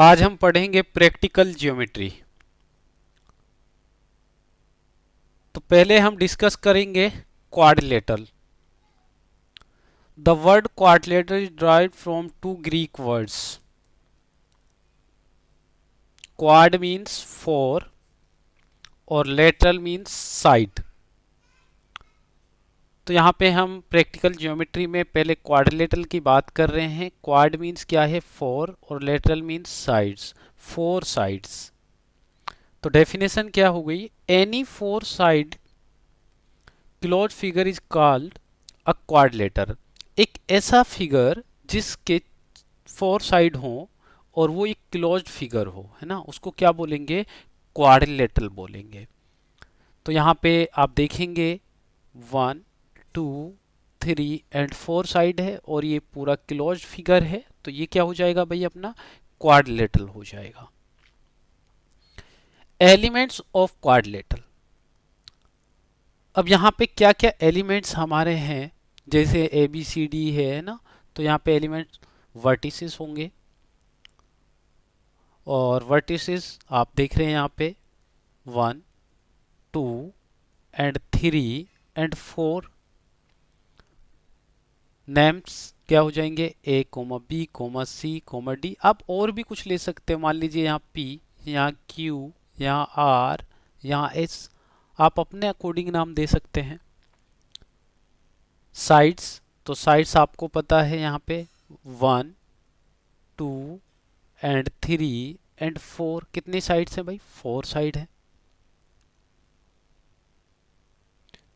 आज हम पढ़ेंगे प्रैक्टिकल ज्योमेट्री। तो पहले हम डिस्कस करेंगे quadrilateral. The word quadrilateral is derived from two Greek words. Quad means four और लेटरल मीन्स साइड। तो यहाँ पे हम प्रैक्टिकल ज्योमेट्री में पहले क्वाड्रिलेटरल की बात कर रहे हैं। क्वाड मीन्स क्या है? फोर, और lateral means sides, four sides. तो डेफिनेशन क्या हो गई? Any four side close figure is called a quadrilateral. एक ऐसा फिगर जिसके फोर साइड हो और वो एक क्लोज्ड फिगर हो, है ना, उसको क्या बोलेंगे? क्वाड्रिलेटरल बोलेंगे। तो यहाँ पे आप देखेंगे 1 2 3 एंड 4 साइड है और ये पूरा क्लोज्ड फिगर है, तो ये क्या हो जाएगा भाई? अपना क्वाड्रिलेटरल हो जाएगा। Elements of quadrilateral. अब यहाँ पे क्या क्या एलिमेंट्स हमारे हैं? जैसे ए बी सी डी है ना, तो यहाँ पे एलिमेंट्स वर्टिसेस होंगे, और वर्टिसेस आप देख रहे हैं यहाँ पे 1 2 एंड 3 एंड 4। नेम्स क्या हो जाएंगे? A comma B comma C comma D. आप और भी कुछ ले सकते हैं, मान लीजिए यहाँ पी, यहाँ क्यू, यहाँ आर, यहाँ एस। आप अपने अकॉर्डिंग नाम दे सकते हैं। साइड्स, तो साइड्स आपको पता है यहाँ पे 1 2 एंड 3 एंड 4। कितने साइड्स हैं भाई? 4 साइड है।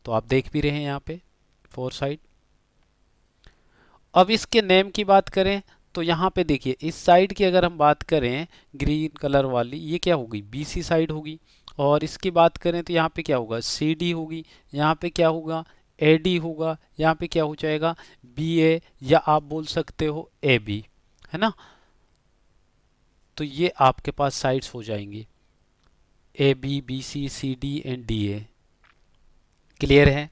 तो आप देख भी रहे हैं यहाँ पे 4 साइड। अब इसके नेम की बात करें तो यहाँ पे देखिए, इस साइड की अगर हम बात करें ग्रीन कलर वाली, ये क्या होगी? BC साइड होगी। और इसकी बात करें तो यहाँ पे क्या होगा? CD होगी। यहाँ पे क्या होगा? AD होगा। यहाँ पे क्या हो जाएगा? BA, या आप बोल सकते हो AB, है ना। तो ये आपके पास साइड्स हो जाएंगी AB BC CD and DA। Clear है?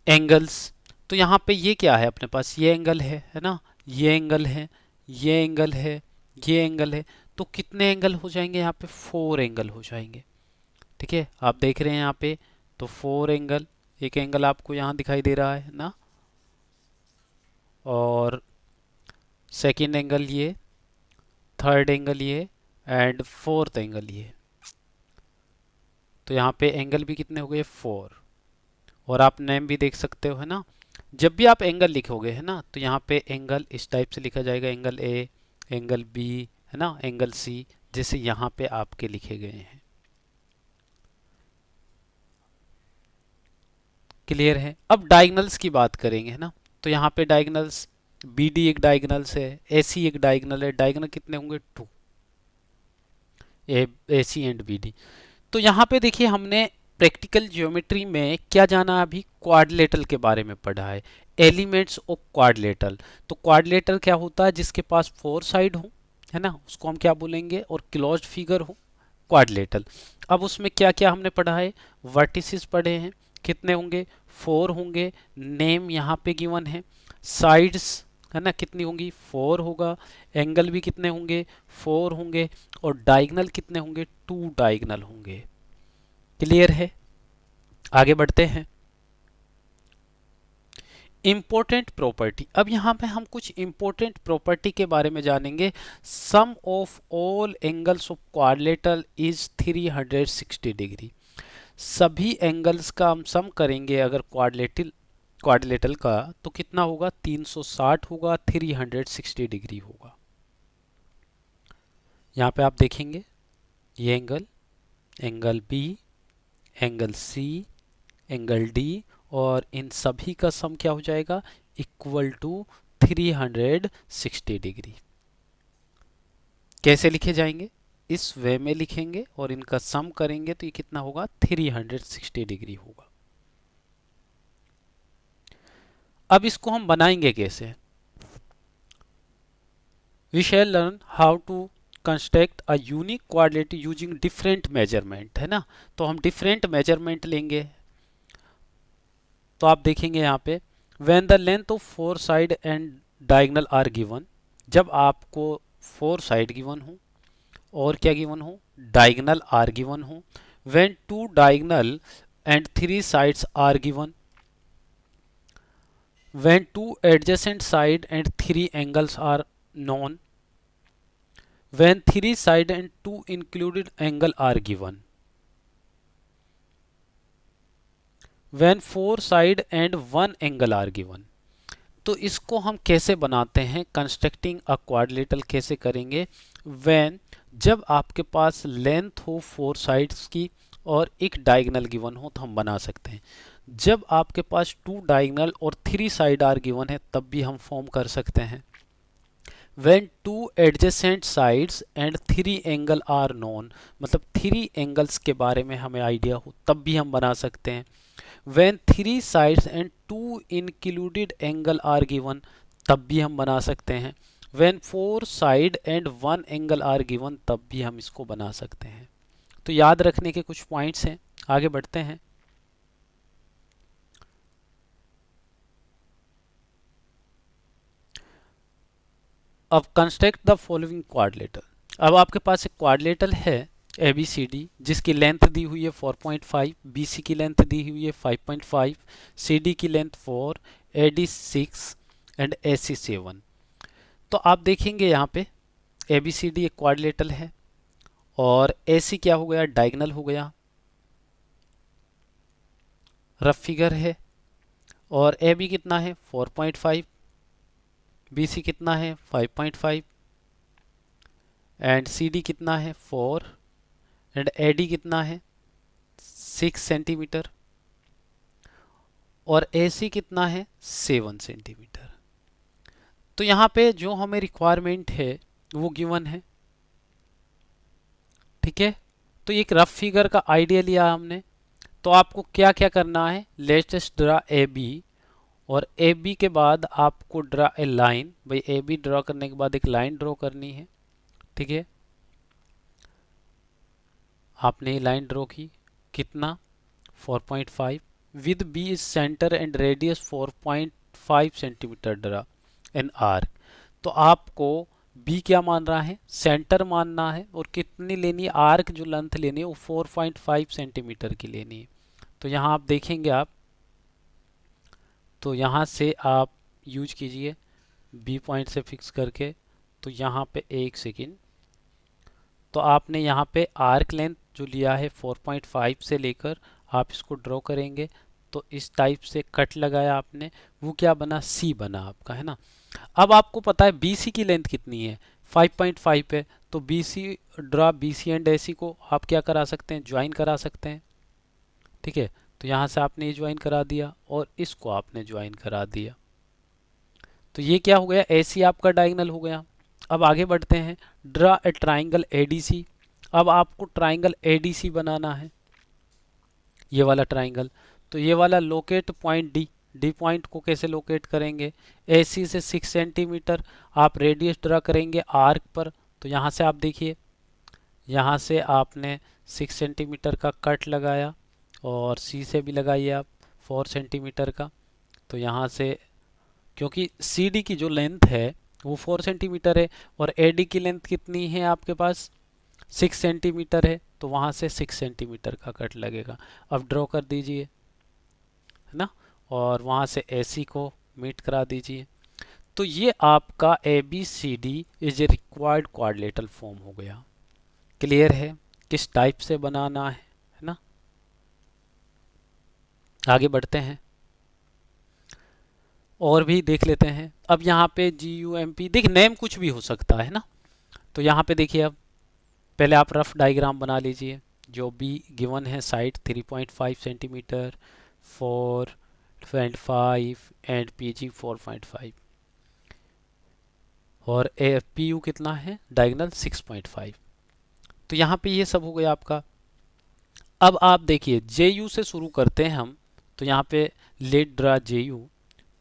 एंगल्स, तो यहाँ पे ये क्या है अपने पास? ये एंगल है ना, ये एंगल है, ये एंगल है, ये एंगल है। तो कितने एंगल हो जाएंगे यहाँ पे? 4 एंगल हो जाएंगे। ठीक है, आप देख रहे हैं यहाँ पे, तो 4 एंगल। एक एंगल आपको यहाँ दिखाई दे रहा है ना, और सेकंड एंगल ये, थर्ड एंगल ये, एंड फोर्थ एंगल ये। तो यहाँ पे एंगल भी कितने हो गए? 4। और आप नेम भी देख सकते हो, है ना। जब भी आप एंगल लिखोगे, है ना, तो यहाँ पे एंगल इस टाइप से लिखा जाएगा, एंगल ए, एंगल बी, है ना, एंगल सी, जैसे यहाँ पे आपके लिखे गए हैं। क्लियर है? अब डायगनल्स की बात करेंगे, है ना। तो यहाँ पे डायगनल्स, BD एक डायगनल्स है, AC एक डायगनल है। डायगनल कितने होंगे? 2, AC एंड BD। तो यहाँ पे देखिए, हमने प्रैक्टिकल ज्योमेट्री में क्या जाना? अभी क्वाड्रिलेटरल के बारे में पढ़ा है, एलिमेंट्स ऑफ क्वाड्रिलेटरल। तो क्वाड्रिलेटरल क्या होता है? जिसके पास 4 साइड हो, है ना, उसको हम क्या बोलेंगे? और क्लोज्ड फिगर हो, क्वाड्रिलेटरल। अब उसमें क्या क्या हमने पढ़ा है? वर्टिसेस पढ़े हैं, कितने होंगे? 4 होंगे। नेम यहाँ पे गिवन है। साइड्स, है ना, कितनी होंगी? 4 होगा। एंगल भी कितने होंगे? 4 होंगे। और डायगनल कितने होंगे? 2 डायगनल होंगे। क्लियर है? आगे बढ़ते हैं। Important property. अब यहाँ पे हम कुछ इंपॉर्टेंट प्रॉपर्टी के बारे में जानेंगे। Sum of all angles of quadrilateral is 360 degree. सभी एंगल्स का हम सम करेंगे अगर क्वाड्रिलेटरल का, तो कितना होगा? 360 होगा, 360 डिग्री होगा। यहाँ पे आप देखेंगे, ये angle, angle B, angle C, angle D, और इन सभी का सम क्या हो जाएगा? Equal to 360 degree. कैसे लिखे जाएंगे? इस वे में लिखेंगे और इनका सम करेंगे तो ये कितना होगा? 360 डिग्री होगा। अब इसको हम बनाएंगे कैसे? We shall learn how to construct a unique quadrilateral using different measurement, है ना। तो हम डिफरेंट मेजरमेंट लेंगे। तो आप देखेंगे यहाँ पे, when the length of 4 side and diagonal are given, जब आपको 4 साइड गिवन हो और क्या गिवन हो, डायगोनल आर गिवन हो, when 2 diagonal and 3 sides are given, when 2 adjacent side and 3 angles are known, when 3 side and 2 included angle are given, when 4 side and 1 angle are given। तो इसको हम कैसे बनाते हैं, कंस्ट्रक्टिंग अ quadrilateral कैसे करेंगे, when जब आपके पास लेंथ हो 4 साइड्स की और एक डायगोनल गिवन हो तो हम बना सकते हैं। जब आपके पास 2 डायगोनल और 3 साइड आर गिवन है तब भी हम फॉर्म कर सकते हैं। when 2 adjacent sides and 3 angle are known, मतलब 3 एंगल्स के बारे में हमें आइडिया हो तब भी हम बना सकते हैं। when 3 sides and 2 included angle are given, तब भी हम बना सकते हैं। when 4 side and 1 angle are given, तब भी हम इसको बना सकते हैं। तो याद रखने के कुछ पॉइंट्स हैं, आगे बढ़ते हैं। अब कंस्ट्रक्ट द फॉलोइंग क्वाड्रिलेटरल। अब आपके पास एक क्वाड्रिलेटरल है ABCD जिसकी लेंथ दी हुई है 4.5, BC की लेंथ दी हुई है 5.5, CD की लेंथ 4, AD 6 एंड AC 7। तो आप देखेंगे यहाँ पे ABCD एक क्वाड्रिलेटरल है और AC क्या हो गया, डायगोनल हो गया, रफ फिगर है, और AB कितना है 4.5, BC कितना है 5.5 एंड CD कितना है 4 एंड AD कितना है 6 सेंटीमीटर और AC कितना है 7 सेंटीमीटर। तो यहाँ पे जो हमें रिक्वायरमेंट है वो गिवन है, ठीक है। तो एक रफ फिगर का आइडिया लिया हमने। तो आपको क्या क्या करना है, लेट्स ड्रा AB, और AB के बाद आपको ड्रा ए लाइन। भाई AB ड्रा करने के बाद एक लाइन ड्रॉ करनी है, ठीक है। आपने लाइन ड्रॉ की, कितना 4.5, with B is centre and radius 4.5 centimetre draw an arc. तो आपको B क्या मान रहा है, सेंटर मानना है, और कितनी लेनी है, आर्क जो लेंथ लेनी है वो 4.5 सेंटीमीटर की लेनी है। तो यहाँ आप देखेंगे आप, तो यहाँ से आप यूज कीजिए B पॉइंट से फिक्स करके। तो यहाँ पे एक सेकेंड, तो आपने यहाँ पे आर्क लेंथ जो लिया है 4.5 से लेकर आप इसको ड्रॉ करेंगे। तो इस टाइप से कट लगाया आपने, वो क्या बना, C बना आपका, है ना। अब आपको पता है BC की लेंथ कितनी है, 5.5 है। तो BC draw, BC and AC को आप क्या करा सकते हैं, ज्वाइन करा सकते हैं, ठीक है। तो यहाँ से आपने ये ज्वाइन करा दिया और इसको आपने ज्वाइन करा दिया। तो ये क्या हो गया, AC आपका डायगोनल हो गया। अब आगे बढ़ते हैं, ड्रा ए ट्राइंगल ADC। अब आपको ट्राइंगल ADC बनाना है, ये वाला ट्राइंगल। तो ये वाला लोकेट पॉइंट D पॉइंट को कैसे लोकेट करेंगे, AC से 6 सेंटीमीटर आप रेडियस ड्रा करेंगे आर्क पर। तो यहाँ से आप देखिए, यहाँ से आपने 6 सेंटीमीटर का कट लगाया और C से भी लगाइए आप 4 सेंटीमीटर का। तो यहाँ से, क्योंकि CD की जो लेंथ है वो 4 सेंटीमीटर है और AD की लेंथ कितनी है आपके पास, 6 सेंटीमीटर है, तो वहाँ से 6 सेंटीमीटर का कट लगेगा। अब ड्रॉ कर दीजिए, है ना, और वहाँ से AC को मीट करा दीजिए। तो ये आपका ABCD is a required quadrilateral form हो गया। क्लियर है किस टाइप से बनाना है ना। आगे बढ़ते हैं और भी देख लेते हैं। अब यहाँ पे GUMP, देख नेम कुछ भी हो सकता है ना। तो यहाँ पे देखिए, अब पहले आप रफ डायग्राम बना लीजिए। जो भी गिवन है, साइड 3.5 सेंटीमीटर, 4.5 एंड PG 4.5 और PU कितना है, डायगोनल 6.5। तो यहाँ पे ये सब हो गया आपका। अब आप देखिए JU से शुरू करते हैं हम। तो यहाँ पे लेट ड्रा JU,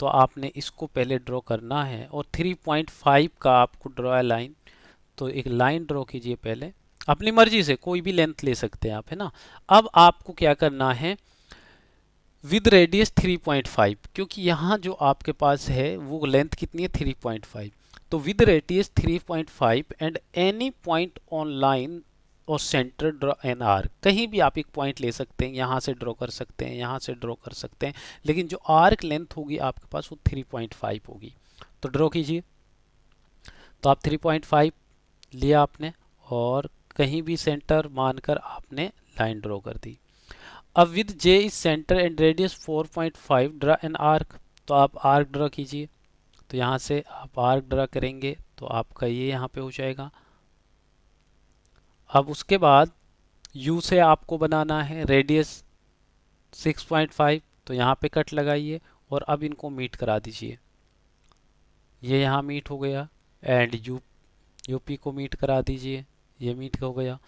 तो आपने इसको पहले ड्रॉ करना है और 3.5 का आपको ड्रॉ है लाइन। तो एक लाइन ड्रॉ कीजिए पहले, अपनी मर्जी से कोई भी लेंथ ले सकते हैं आप, है ना। अब आपको क्या करना है, विद रेडियस 3.5, क्योंकि यहाँ जो आपके पास है वो लेंथ कितनी है 3.5। तो with radius 3.5 and any point on line और सेंटर ड्रॉ एन आर्क, कहीं भी आप एक पॉइंट ले सकते हैं, यहाँ से ड्रॉ कर सकते हैं, यहाँ से ड्रॉ कर सकते हैं, लेकिन जो आर्क लेंथ होगी आपके पास वो 3.5 होगी। तो ड्रॉ कीजिए। तो आप 3.5 लिया आपने और कहीं भी सेंटर मानकर आपने लाइन ड्रॉ कर दी। अब with J is centre and radius 4.5 draw an arc, तो आप आर्क ड्रा कीजिए। तो यहाँ से आप आर्क ड्रा करेंगे तो आपका ये यहाँ पे हो जाएगा। अब उसके बाद U से आपको बनाना है रेडियस 6.5, तो यहाँ पे कट लगाइए और अब इनको मीट करा दीजिए। ये यहाँ मीट हो गया एंड यूपी को मीट करा दीजिए, ये मीट हो गया।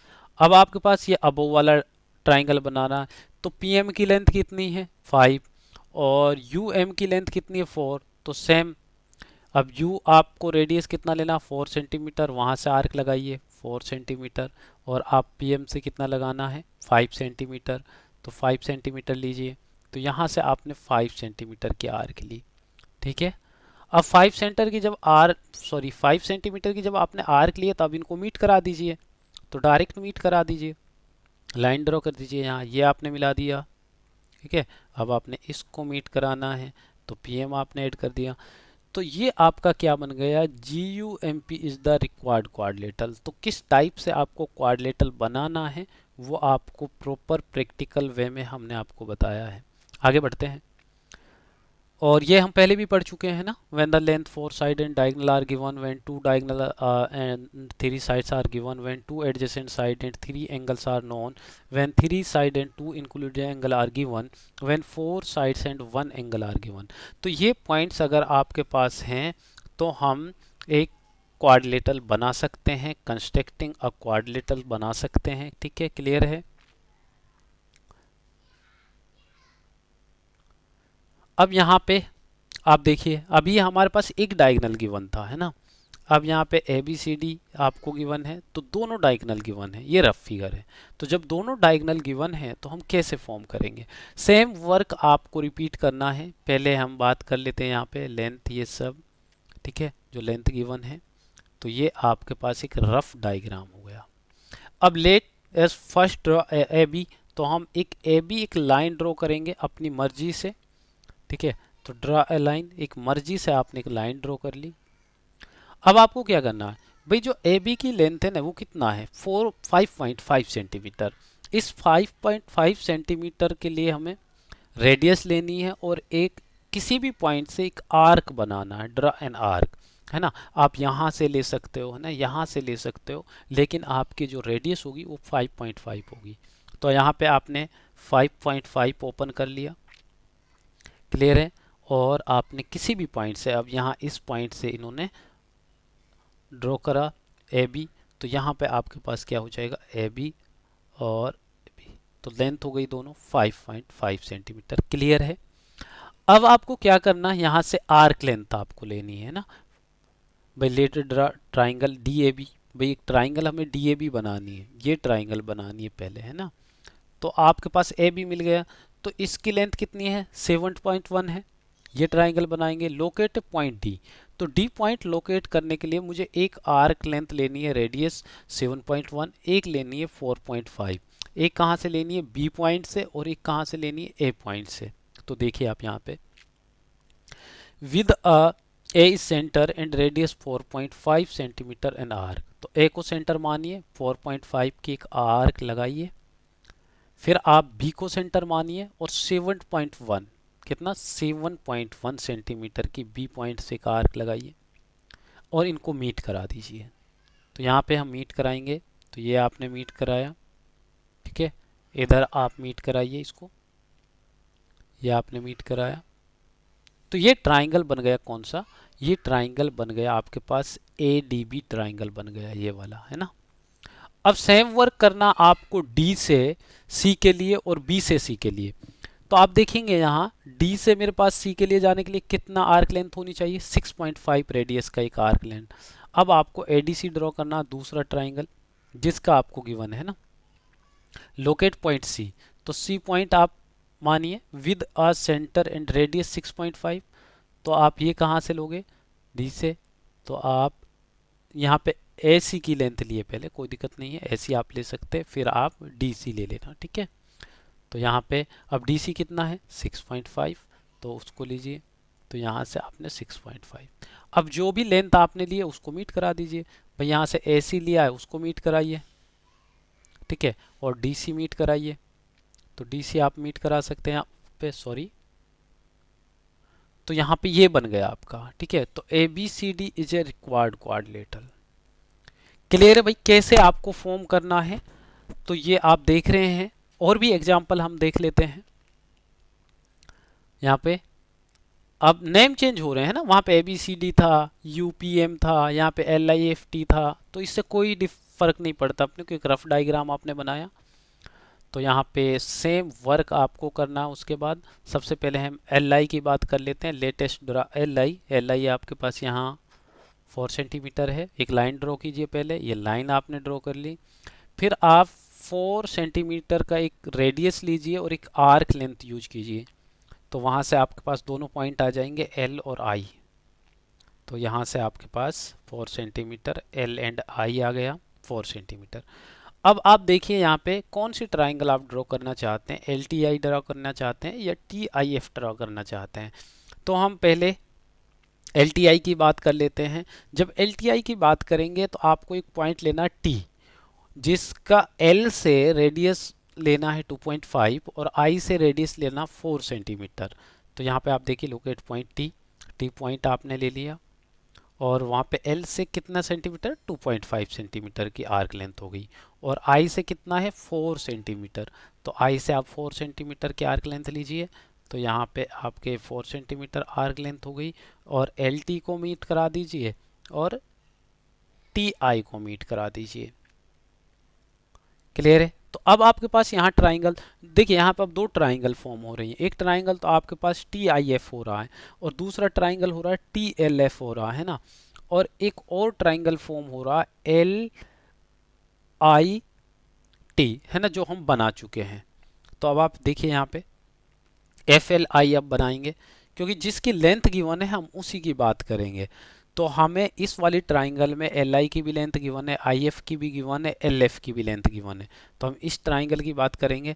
अब आपके पास ये अबोव वाला ट्राइंगल बनाना है, तो पीएम की लेंथ कितनी है 5 और यूएम की लेंथ कितनी है 4, तो सेम। अब यू आपको रेडियस कितना लेना 4 सेंटीमीटर, वहाँ से आर्क लगाइए 4 सेंटीमीटर और आप पीएम से कितना लगाना है 5 सेंटीमीटर, तो 5 सेंटीमीटर लीजिए। तो यहाँ से आपने 5 सेंटीमीटर की आर्क ली, ठीक है। अब 5 सेंटीमीटर की जब आपने आर्क लिए तब इनको मीट करा दीजिए, तो डायरेक्ट मीट करा दीजिए, लाइन ड्रॉ कर दीजिए यहाँ, ये आपने मिला दिया, ठीक है। अब आपने इसको मीट कराना है तो पीएम आपने ऐड कर दिया। तो ये आपका क्या बन गया, GUMP is the required quadrilateral. तो किस टाइप से आपको क्वाड्रिलेटरल बनाना है वो आपको प्रॉपर प्रैक्टिकल वे में हमने आपको बताया है। आगे बढ़ते हैं। और ये हम पहले भी पढ़ चुके हैं ना, when the length 4 side and diagonal are given, when 2 diagonal and 3 sides are given, when 2 adjacent side and 3 angles are known, when 3 side and 2 included angle are given, when 4 sides and 1 angle are given. तो ये points अगर आपके पास हैं तो हम एक quadrilateral बना सकते हैं, कंस्ट्रक्टिंग अ क्वाड्रिलेटरल बना सकते हैं, ठीक है। क्लियर है। अब यहाँ पे आप देखिए, अभी हमारे पास एक डायगोनल गिवन था, है ना। अब यहाँ पे ABCD आपको गिवन है, तो दोनों डायगोनल गिवन है, ये रफ फिगर है। तो जब दोनों डायगोनल गिवन है तो हम कैसे फॉर्म करेंगे, सेम वर्क आपको रिपीट करना है। पहले हम बात कर लेते हैं यहाँ पे लेंथ, ये सब ठीक है, जो लेंथ गिवन है। तो ये आपके पास एक रफ डायग्राम हो गया। अब let's first draw AB, तो हम एक AB एक लाइन ड्रॉ करेंगे अपनी मर्जी से, ठीक है। तो ड्रा ए लाइन, एक मर्जी से आपने एक लाइन ड्रॉ कर ली। अब आपको क्या करना है भाई, जो AB की लेंथ है ना वो कितना है 5.5 सेंटीमीटर। इस 5.5 सेंटीमीटर के लिए हमें रेडियस लेनी है और एक किसी भी पॉइंट से एक आर्क बनाना है, ड्रा एन आर्क, है ना। आप यहाँ से ले सकते हो, है ना, यहाँ से ले सकते हो, लेकिन आपकी जो रेडियस होगी वो 5.5 होगी। तो यहाँ पे आपने 5.5 ओपन कर लिया, क्लियर है। और आपने किसी भी पॉइंट से, अब यहाँ इस पॉइंट से इन्होंने ड्रॉ करा AB, तो यहाँ पे आपके पास क्या हो जाएगा AB और AB, तो लेंथ हो गई दोनों 5.5 सेंटीमीटर, क्लियर है। अब आपको क्या करना है, यहाँ से आर्क लेंथ आपको लेनी है ना भाई। लेट ड्रा ट्राइंगल DAB, भाई एक ट्राइंगल हमें DAB बनानी है, ये ट्राइंगल बनानी है पहले, है ना। तो आपके पास AB मिल गया, तो इसकी लेंथ कितनी है 7.1 है। ये ट्राइंगल बनाएंगे, लोकेट पॉइंट D। तो D पॉइंट लोकेट करने के लिए मुझे एक आर्क लेंथ लेनी है रेडियस 7.1, एक लेनी है 4.5, एक कहाँ से लेनी है B पॉइंट से और एक कहाँ से लेनी है A पॉइंट से। तो देखिए आप यहाँ पे with A is centre and radius 4.5 centimetre and arc, तो A को सेंटर मानिए, 4.5 की एक आर्क लगाइए। फिर आप B को सेंटर मानिए और 7.1, कितना 7.1 सेंटीमीटर की B पॉइंट से एक आर्क लगाइए और इनको मीट करा दीजिए। तो यहाँ पे हम मीट कराएंगे, तो ये आपने मीट कराया, ठीक है। इधर आप मीट कराइए इसको, ये आपने मीट कराया। तो ये ट्राइंगल बन गया कौन सा, ये ट्राइंगल बन गया आपके पास ADB ट्राइंगल बन गया, ये वाला, है ना। अब सेम वर्क करना आपको D से C के लिए और B से C के लिए। तो आप देखेंगे यहाँ D से मेरे पास C के लिए जाने के लिए कितना आर्क लेंथ होनी चाहिए 6.5 रेडियस का एक आर्क लेंथ। अब आपको ADC ड्रॉ करना, दूसरा ट्राइंगल जिसका आपको गिवन है ना, लोकेट पॉइंट C। तो C पॉइंट आप मानिए with a centre and radius 6.5, तो आप ये कहाँ से लोगे D से, तो आप यहाँ पे ए सी की लेंथ लिए पहले, कोई दिक्कत नहीं है, ए सी आप ले सकते हैं, फिर आप डी सी ले लेना, ठीक है। तो यहाँ पे अब डी सी कितना है 6.5, तो उसको लीजिए, तो यहाँ से आपने 6.5। अब जो भी लेंथ आपने ली है उसको मीट करा दीजिए। भाई यहाँ से ए सी लिया है उसको मीट कराइए, ठीक है, और डी सी मीट कराइए। तो डी सी आप मीट करा सकते हैं यहाँ पे, सॉरी, तो यहाँ पे ये बन गया आपका, ठीक है। तो A B C D is a required quadrilateral. Clear है भाई कैसे आपको फॉर्म करना है? तो ये आप देख रहे हैं, और भी एग्जांपल हम देख लेते हैं। यहाँ पे अब नेम चेंज हो रहे हैं ना, वहाँ पे ए बी सी डी था, यू पी एम था, यहाँ पे एल आई एफ टी था, तो इससे कोई फर्क नहीं पड़ता अपने को, एक रफ डायग्राम आपने बनाया। तो यहाँ पे सेम वर्क आपको करना है। उसके बाद सबसे पहले हम एल आई की बात कर लेते हैं, लेटेस्ट एल आई आपके पास यहाँ 4 सेंटीमीटर है। एक लाइन ड्रॉ कीजिए पहले, ये लाइन आपने ड्रॉ कर ली। फिर आप 4 सेंटीमीटर का एक रेडियस लीजिए और एक आर्क लेंथ यूज कीजिए। तो वहाँ से आपके पास दोनों पॉइंट आ जाएंगे एल और आई। तो यहाँ से आपके पास 4 सेंटीमीटर एल एंड आई आ गया 4 सेंटीमीटर। अब आप देखिए यहाँ पे कौन सी ट्राइंगल आप ड्रॉ करना चाहते हैं, एल टी आई ड्रॉ करना चाहते हैं या टी आई एफ ड्रॉ करना चाहते हैं। तो हम पहले एल टी आई की बात कर लेते हैं। जब एल टी आई की बात करेंगे तो आपको एक पॉइंट लेना टी, जिसका एल से रेडियस लेना है 2.5 और आई से रेडियस लेना 4 सेंटीमीटर। तो यहाँ पे आप देखिए locate point T, T point आपने ले लिया, और वहाँ पे एल से कितना सेंटीमीटर 2.5 सेंटीमीटर की आर्क लेंथ हो गई, और आई से कितना है 4 सेंटीमीटर। तो आई से आप 4 सेंटीमीटर की आर्क लेंथ लीजिए। तो यहाँ पे आपके 4 सेंटीमीटर आर्क लेंथ हो गई, और एल टी को मीट करा दीजिए और टी आई को मीट करा दीजिए। क्लियर है? तो अब आपके पास यहाँ ट्राइंगल देखिए, यहाँ पे अब दो ट्राइंगल फॉर्म हो रही हैं। एक ट्राइंगल तो आपके पास टी आई एफ हो रहा है, और दूसरा ट्राइंगल हो रहा है टी एल एफ हो रहा है ना, और एक और ट्राइंगल फॉर्म हो रहा है एल आई टी, है ना, जो हम बना चुके हैं। तो अब आप देखिए यहाँ पे एफ एल आई अब बनाएंगे, क्योंकि जिसकी लेंथ गिवन है हम उसी की बात करेंगे। तो हमें इस वाली ट्राइंगल में एल आई की भी लेंथ गिवन है, आई एफ की भी गिवन है, एल एफ की भी लेंथ गिवन है। तो हम इस ट्राइंगल की बात करेंगे।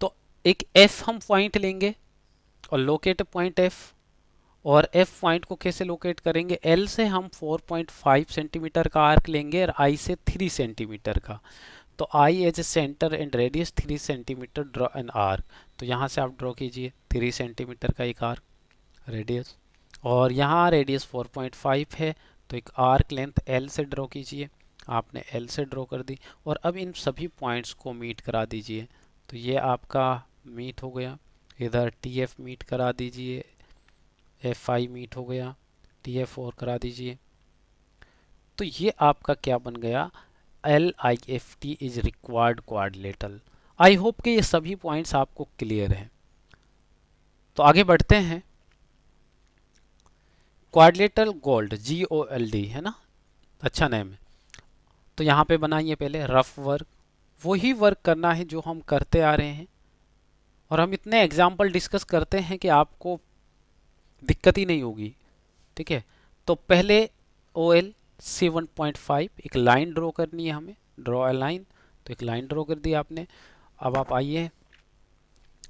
तो एक एफ हम पॉइंट लेंगे और लोकेट पॉइंट एफ, और एफ पॉइंट को कैसे लोकेट करेंगे, एल से हम 4.5 सेंटीमीटर का आर्क लेंगे और आई से 3 सेंटीमीटर का। तो I as a centre and radius 3 centimetre, draw an arc. तो यहाँ से आप ड्रॉ कीजिए 3 सेंटीमीटर का एक आर्क रेडियस, और यहाँ रेडियस 4.5 है, तो एक आर्क लेंथ एल से ड्रॉ कीजिए। आपने एल से ड्रॉ कर दी, और अब इन सभी पॉइंट्स को मीट करा दीजिए। तो ये आपका मीट हो गया, इधर टी एफ मीट करा दीजिए, एफ आई मीट हो गया, टी एफ और करा दीजिए। तो ये आपका क्या बन गया, L I F T is required quadrilateral. I hope कि ये सभी पॉइंट्स आपको क्लियर हैं। तो आगे बढ़ते हैं। क्वाड्रिलेटरल गोल्ड, जी ओ एल डी, है ना, अच्छा नेम है। तो यहाँ पे बनाइए पहले रफ वर्क, वही वर्क करना है जो हम करते आ रहे हैं, और हम इतने एग्जाम्पल डिस्कस करते हैं कि आपको दिक्कत ही नहीं होगी, ठीक है। तो पहले ओ एल 7.5 एक लाइन ड्रॉ करनी है हमें, ड्रॉ अ लाइन। तो एक लाइन ड्रॉ कर दी आपने। अब आप आइए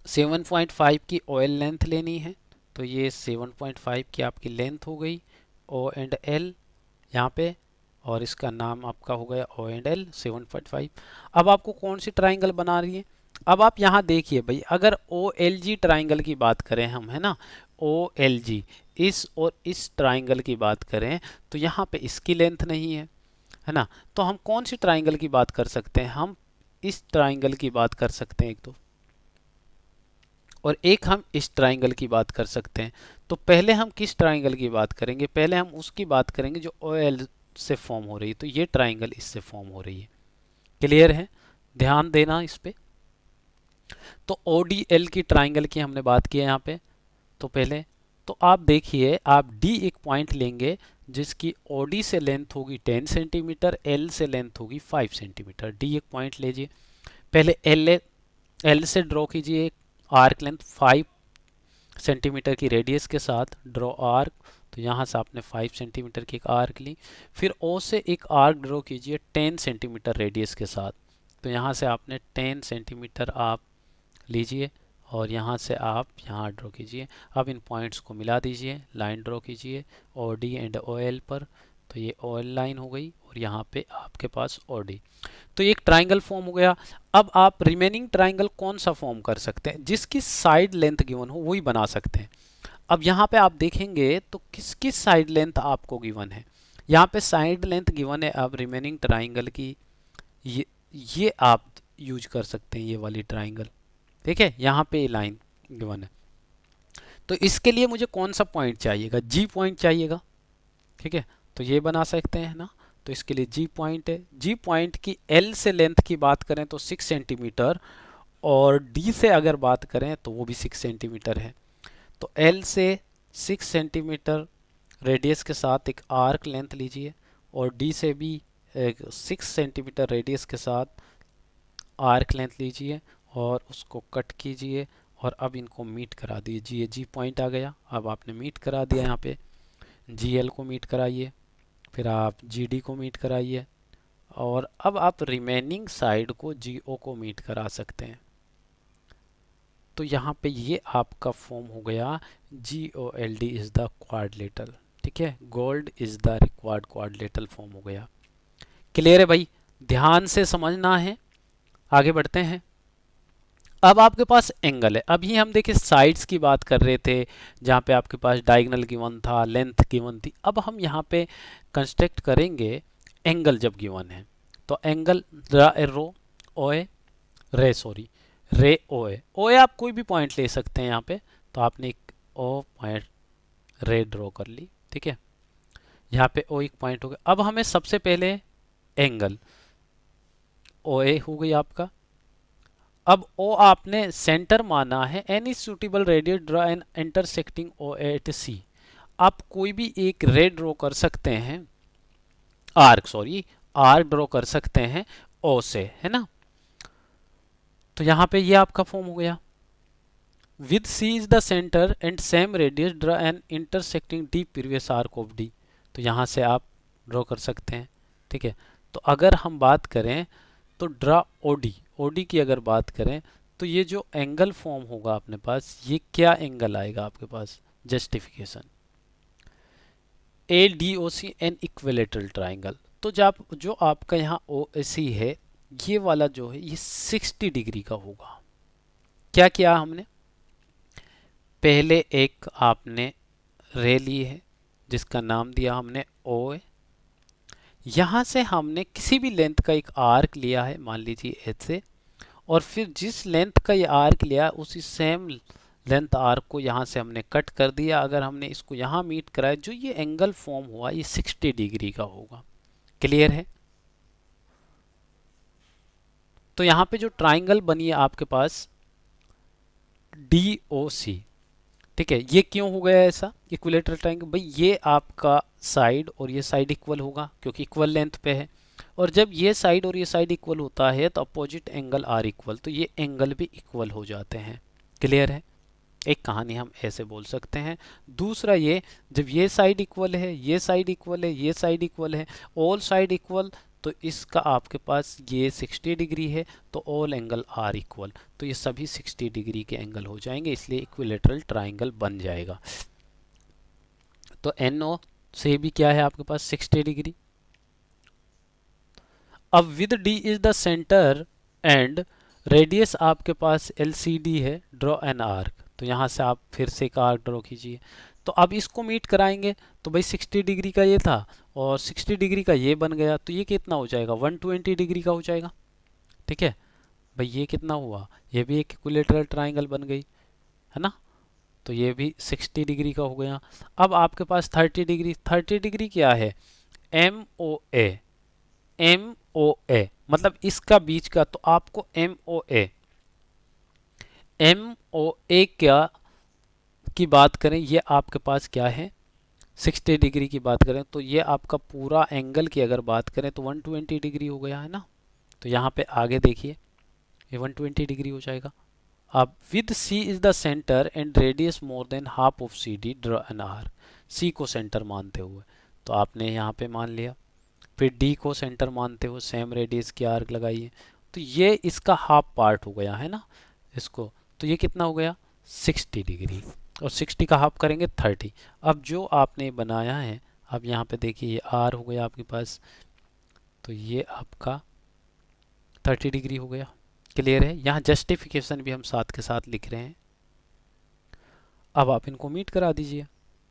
7.5 की ओ एल लेंथ लेनी है। तो ये 7.5 की आपकी लेंथ हो गई, ओ एंड एल यहाँ पे, और इसका नाम आपका हो गया ओ एंड एल 7.5। अब आपको कौन सी ट्राइंगल बना रही है, अब आप यहाँ देखिए भाई, अगर ओ एल जी ट्राइंगल की बात करें हम, है ना, ओ एल जी, इस और इस ट्राइंगल की बात करें, तो यहाँ पे इसकी लेंथ नहीं है ना। तो हम कौन सी ट्राइंगल की बात कर सकते हैं, हम इस ट्राइंगल की बात कर सकते हैं एक तो, और एक हम इस ट्राइंगल की बात कर सकते हैं। तो पहले हम किस ट्राइंगल की बात करेंगे, पहले हम उसकी बात करेंगे जो ओ एल से फॉर्म हो रही है। तो ये ट्राइंगल इससे फॉर्म हो रही है। क्लियर है? ध्यान देना इस पे। तो ओ डी एल की ट्राइंगल की हमने बात की है यहाँ पे। तो पहले तो आप देखिए, आप डी एक पॉइंट लेंगे जिसकी ओ डी से लेंथ होगी 10 सेंटीमीटर, एल से लेंथ होगी 5 सेंटीमीटर। डी एक पॉइंट लीजिए, पहले एल से ड्रॉ कीजिए आर्क लेंथ 5 सेंटीमीटर की रेडियस के साथ, ड्रॉ आर्क तो यहाँ से आपने 5 सेंटीमीटर की एक आर्क ली। फिर ओ से एक आर्क ड्रॉ कीजिए 10 सेंटीमीटर रेडियस के साथ। तो यहाँ से आपने 10 सेंटीमीटर आप लीजिए और यहाँ से आप यहाँ ड्रॉ कीजिए। अब इन पॉइंट्स को मिला दीजिए, लाइन ड्रॉ कीजिए O D and O L पर। तो ये ओ एल लाइन हो गई और यहाँ पे आपके पास ओ डी। तो एक ट्राइंगल फॉर्म हो गया। अब आप रिमेनिंग ट्राइंगल कौन सा फॉर्म कर सकते हैं? जिसकी साइड लेंथ गिवन हो वही बना सकते हैं। अब यहाँ पे आप देखेंगे तो किसकी साइड लेंथ आपको गिवन है? यहाँ पे साइड लेंथ गिवन है। अब रिमेनिंग ट्राइंगल की ये आप यूज कर सकते हैं, ये वाली ट्राइंगल। ठीक है, यहाँ पे लाइन गिवन है। तो इसके लिए मुझे कौन सा पॉइंट चाहिएगा? जी पॉइंट चाहिएगा। ठीक है, तो ये बना सकते हैं ना। तो इसके लिए जी पॉइंट है। जी पॉइंट की एल से लेंथ की बात करें तो 6 सेंटीमीटर और डी से अगर बात करें तो वो भी 6 सेंटीमीटर है। तो एल से 6 सेंटीमीटर रेडियस के साथ एक आर्क लेंथ लीजिए और डी से भी 6 सेंटीमीटर रेडियस के साथ आर्क लेंथ लीजिए और उसको कट कीजिए और अब इनको मीट करा दीजिए। जी पॉइंट आ गया। अब आपने मीट करा दिया, यहाँ पे जी एल को मीट कराइए, फिर आप जी डी को मीट कराइए और अब आप रिमेनिंग साइड को जी ओ को मीट करा सकते हैं। तो यहाँ पे ये आपका फॉर्म हो गया G O L D is the quadrilateral. ठीक है, GOLD is the required quadrilateral form हो गया। क्लियर है भाई? ध्यान से समझना है। आगे बढ़ते हैं। अब आपके पास एंगल है। अभी हम देखिए साइड्स की बात कर रहे थे जहाँ पे आपके पास डायगोनल गिवन था, लेंथ गिवन थी। अब हम यहाँ पे कंस्ट्रक्ट करेंगे एंगल जब गिवन है। तो एंगल रो ओ ए रे सॉरी रे ओ ए आप कोई भी पॉइंट ले सकते हैं यहाँ पे। तो आपने एक ओ पॉइंट रे ड्रॉ कर ली। ठीक है, यहाँ पे ओ एक पॉइंट हो गया। अब हमें सबसे पहले एंगल ओ ए हो गई आपका। अब ओ आपने सेंटर माना है। Any suitable radius draw an intersecting O at C. आप कोई भी एक रे ड्रॉ कर सकते हैं, आर्क ड्रॉ कर सकते हैं ओ से, है ना। तो यहाँ पे ये आपका फॉर्म हो गया। With C is the centre and same radius draw an intersecting the previous arc of D. तो यहाँ से आप ड्रॉ कर सकते हैं। ठीक है, तो अगर हम बात करें तो ड्रा ओडी, ओडी की अगर बात करें तो ये जो एंगल फॉर्म होगा अपने पास, ये क्या एंगल आएगा आपके पास? Justification A D O C an equilateral triangle. तो जब जो आपका यहाँ ओ सी है, ये वाला जो है ये 60 डिग्री का होगा। क्या किया हमने? पहले एक आपने रे ली है जिसका नाम दिया हमने ओ ए। यहाँ से हमने किसी भी लेंथ का एक आर्क लिया है, मान लीजिए एच से, और फिर जिस लेंथ का ये आर्क लिया उसी सेम लेंथ आर्क को यहाँ से हमने कट कर दिया। अगर हमने इसको यहाँ मीट कराया, जो ये एंगल फॉर्म हुआ ये 60 डिग्री का होगा। क्लियर है? तो यहाँ पे जो ट्राइंगल बनी है आपके पास डी ओ सी, ठीक है, ये क्यों हो गया ऐसा इक्विलेटरल ट्राइंगल? भाई ये आपका साइड और ये साइड इक्वल होगा क्योंकि इक्वल लेंथ पे है, और जब ये साइड और ये साइड इक्वल होता है तो अपोजिट एंगल आर इक्वल, तो ये एंगल भी इक्वल हो जाते हैं। क्लियर है? एक कहानी हम ऐसे बोल सकते हैं। दूसरा ये, जब ये साइड इक्वल है, ये साइड इक्वल है, ये साइड इक्वल है, ऑल साइड इक्वल, तो इसका आपके पास ये 60 डिग्री है तो ऑल एंगल आर इक्वल, तो ये सभी 60 डिग्री के एंगल हो जाएंगे, इसलिए इक्विलेटरल ट्राइंगल बन जाएगा। तो एन ओ से भी क्या है आपके पास 60 डिग्री। अब with D is the centre and radius आपके पास एल सी डी है, ड्रॉ एन आर्क। तो यहाँ से आप फिर से एक आर्क ड्रॉ कीजिए। तो अब इसको मीट कराएंगे तो भाई 60 डिग्री का ये था और 60 डिग्री का ये बन गया, तो ये कितना हो जाएगा? 120 डिग्री का हो जाएगा। ठीक है भाई, ये कितना हुआ? ये भी एक इक्विलेटरल ट्राइंगल बन गई, है ना। तो ये भी 60 डिग्री का हो गया। अब आपके पास 30 डिग्री, 30 डिग्री क्या है? एम ओ ए, एम ओ ए मतलब इसका बीच का, तो आपको एम ओ ए, एम ओ ए क्या की बात करें, ये आपके पास क्या है? 60 डिग्री की बात करें तो ये आपका पूरा एंगल की अगर बात करें तो 120 डिग्री हो गया, है ना। तो यहाँ पे आगे देखिए ये 120 डिग्री हो जाएगा। अब with C is the centre and radius more than half of C D draw an arc. C को सेंटर मानते हुए, तो आपने यहाँ पे मान लिया। फिर डी को सेंटर मानते हुए सेम रेडियस की आर्क लगाइए, तो ये इसका हाफ पार्ट हो गया है ना इसको, तो ये कितना हो गया 60 डिग्री, और 60 का हाफ करेंगे 30। अब जो आपने बनाया है, अब यहाँ पे देखिए ये आर हो गया आपके पास, तो ये आपका 30 डिग्री हो गया। क्लियर है? यहाँ जस्टिफिकेशन भी हम साथ के साथ लिख रहे हैं। अब आप इनको मीट करा दीजिए,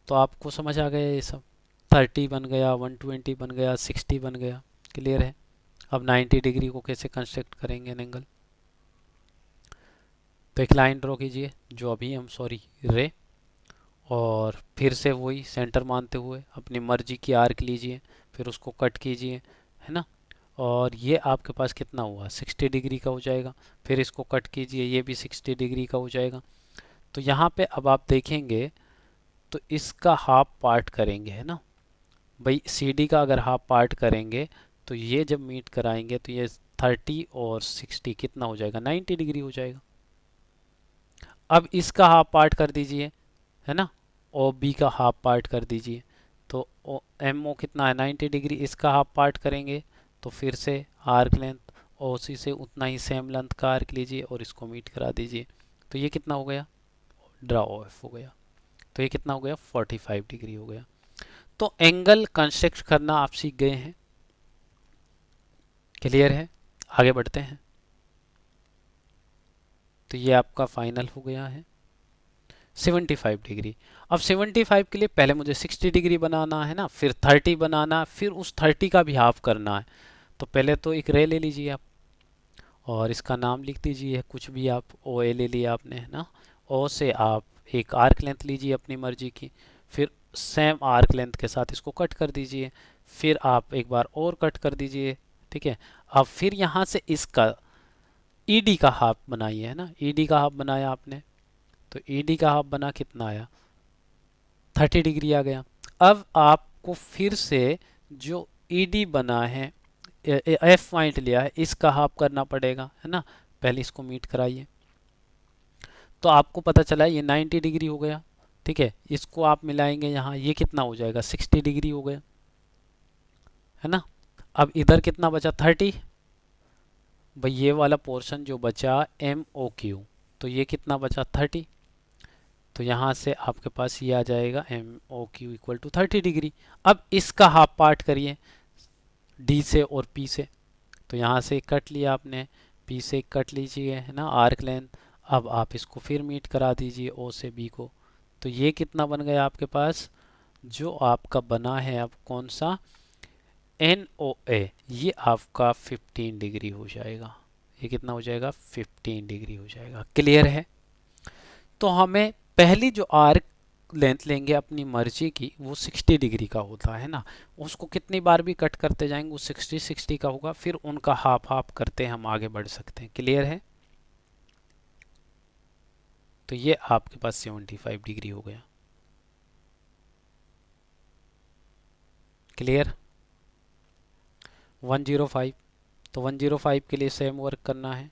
तो आपको समझ आ गया ये सब। 30 बन गया, 120 बन गया, 60 बन गया। क्लियर है? अब 90 डिग्री को कैसे कंस्ट्रक्ट करेंगे एंगल, तो एक लाइन ड्रॉ कीजिए जो अभी हम रे, और फिर से वही सेंटर मानते हुए अपनी मर्जी की आर्क लीजिए, फिर उसको कट कीजिए, है ना। और ये आपके पास कितना हुआ 60 डिग्री का हो जाएगा। फिर इसको कट कीजिए, ये भी 60 डिग्री का हो जाएगा। तो यहाँ पे अब आप देखेंगे तो इसका हाफ पार्ट करेंगे, है ना भाई। सी डी का अगर हाफ पार्ट करेंगे तो ये जब मीट कराएंगे तो ये 30 और 60 कितना हो जाएगा 90 डिग्री हो जाएगा। अब इसका हाफ पार्ट कर दीजिए, है ना, ओ बी का हाफ पार्ट कर दीजिए, तो एम ओ कितना है 90 डिग्री। इसका हाफ पार्ट करेंगे तो फिर से आर्क लेंथ और उसी से उतना ही सेम लेंथ का आर्क लीजिए और इसको मीट करा दीजिए, तो ये कितना हो गया ड्रा ऑफ हो गया। तो ये कितना हो गया 45 डिग्री हो गया। तो एंगल कंस्ट्रक्ट करना आप सीख गए हैं। क्लियर है? आगे बढ़ते हैं। तो ये आपका फाइनल हो गया है 75 डिग्री। अब 75 के लिए पहले मुझे 60 डिग्री बनाना है ना, फिर 30 बनाना, फिर उस 30 का भी हाफ करना है। तो पहले तो एक रे ले लीजिए आप, और इसका नाम लिख दीजिए कुछ भी आप, ओ ए ले लिया आपने, है ना। ओ से आप एक आर्क लेंथ लीजिए अपनी मर्जी की, फिर सेम आर्क लेंथ के साथ इसको कट कर दीजिए, फिर आप एक बार और कट कर दीजिए। ठीक है। अब फिर यहाँ से इसका ईडी का हाफ बनाइए, है ना। ईडी का हाफ बनाया आपने, तो ईडी का हाफ बना कितना आया 30 डिग्री आ गया। अब आपको फिर से जो ईडी बना है, एफ पॉइंट लिया है, इसका हाफ करना पड़ेगा, है ना। पहले इसको मीट कराइए, तो आपको पता चला ये 90 डिग्री हो गया। ठीक है, इसको आप मिलाएंगे यहाँ, ये कितना हो जाएगा 60 डिग्री हो गया, है ना। अब इधर कितना बचा 30, भाई ये वाला पोर्शन जो बचा एम ओ क्यू, तो ये कितना बचा 30। तो यहाँ से आपके पास ये आ जाएगा M O Q equal to 30 degree. अब इसका हाफ पार्ट करिए डी से और पी से, तो यहाँ से कट लिया आपने, पी से कट लीजिए, है ना, आर्क लेंथ। अब आप इसको फिर मीट करा दीजिए ओ से बी को, तो ये कितना बन गया आपके पास जो आपका बना है अब कौन सा एन ओ ए, ये आपका 15 डिग्री हो जाएगा। ये कितना हो जाएगा 15 डिग्री हो जाएगा। क्लियर है? तो हमें पहली जो आर्क लेंथ लेंगे अपनी मर्जी की वो 60 डिग्री का होता है ना, उसको कितनी बार भी कट करते जाएंगे वो 60 का होगा, फिर उनका हाफ हाफ करते हम आगे बढ़ सकते हैं। क्लियर है? तो ये आपके पास 75 डिग्री हो गया। क्लियर? 105, तो 105 के लिए सेम वर्क करना है।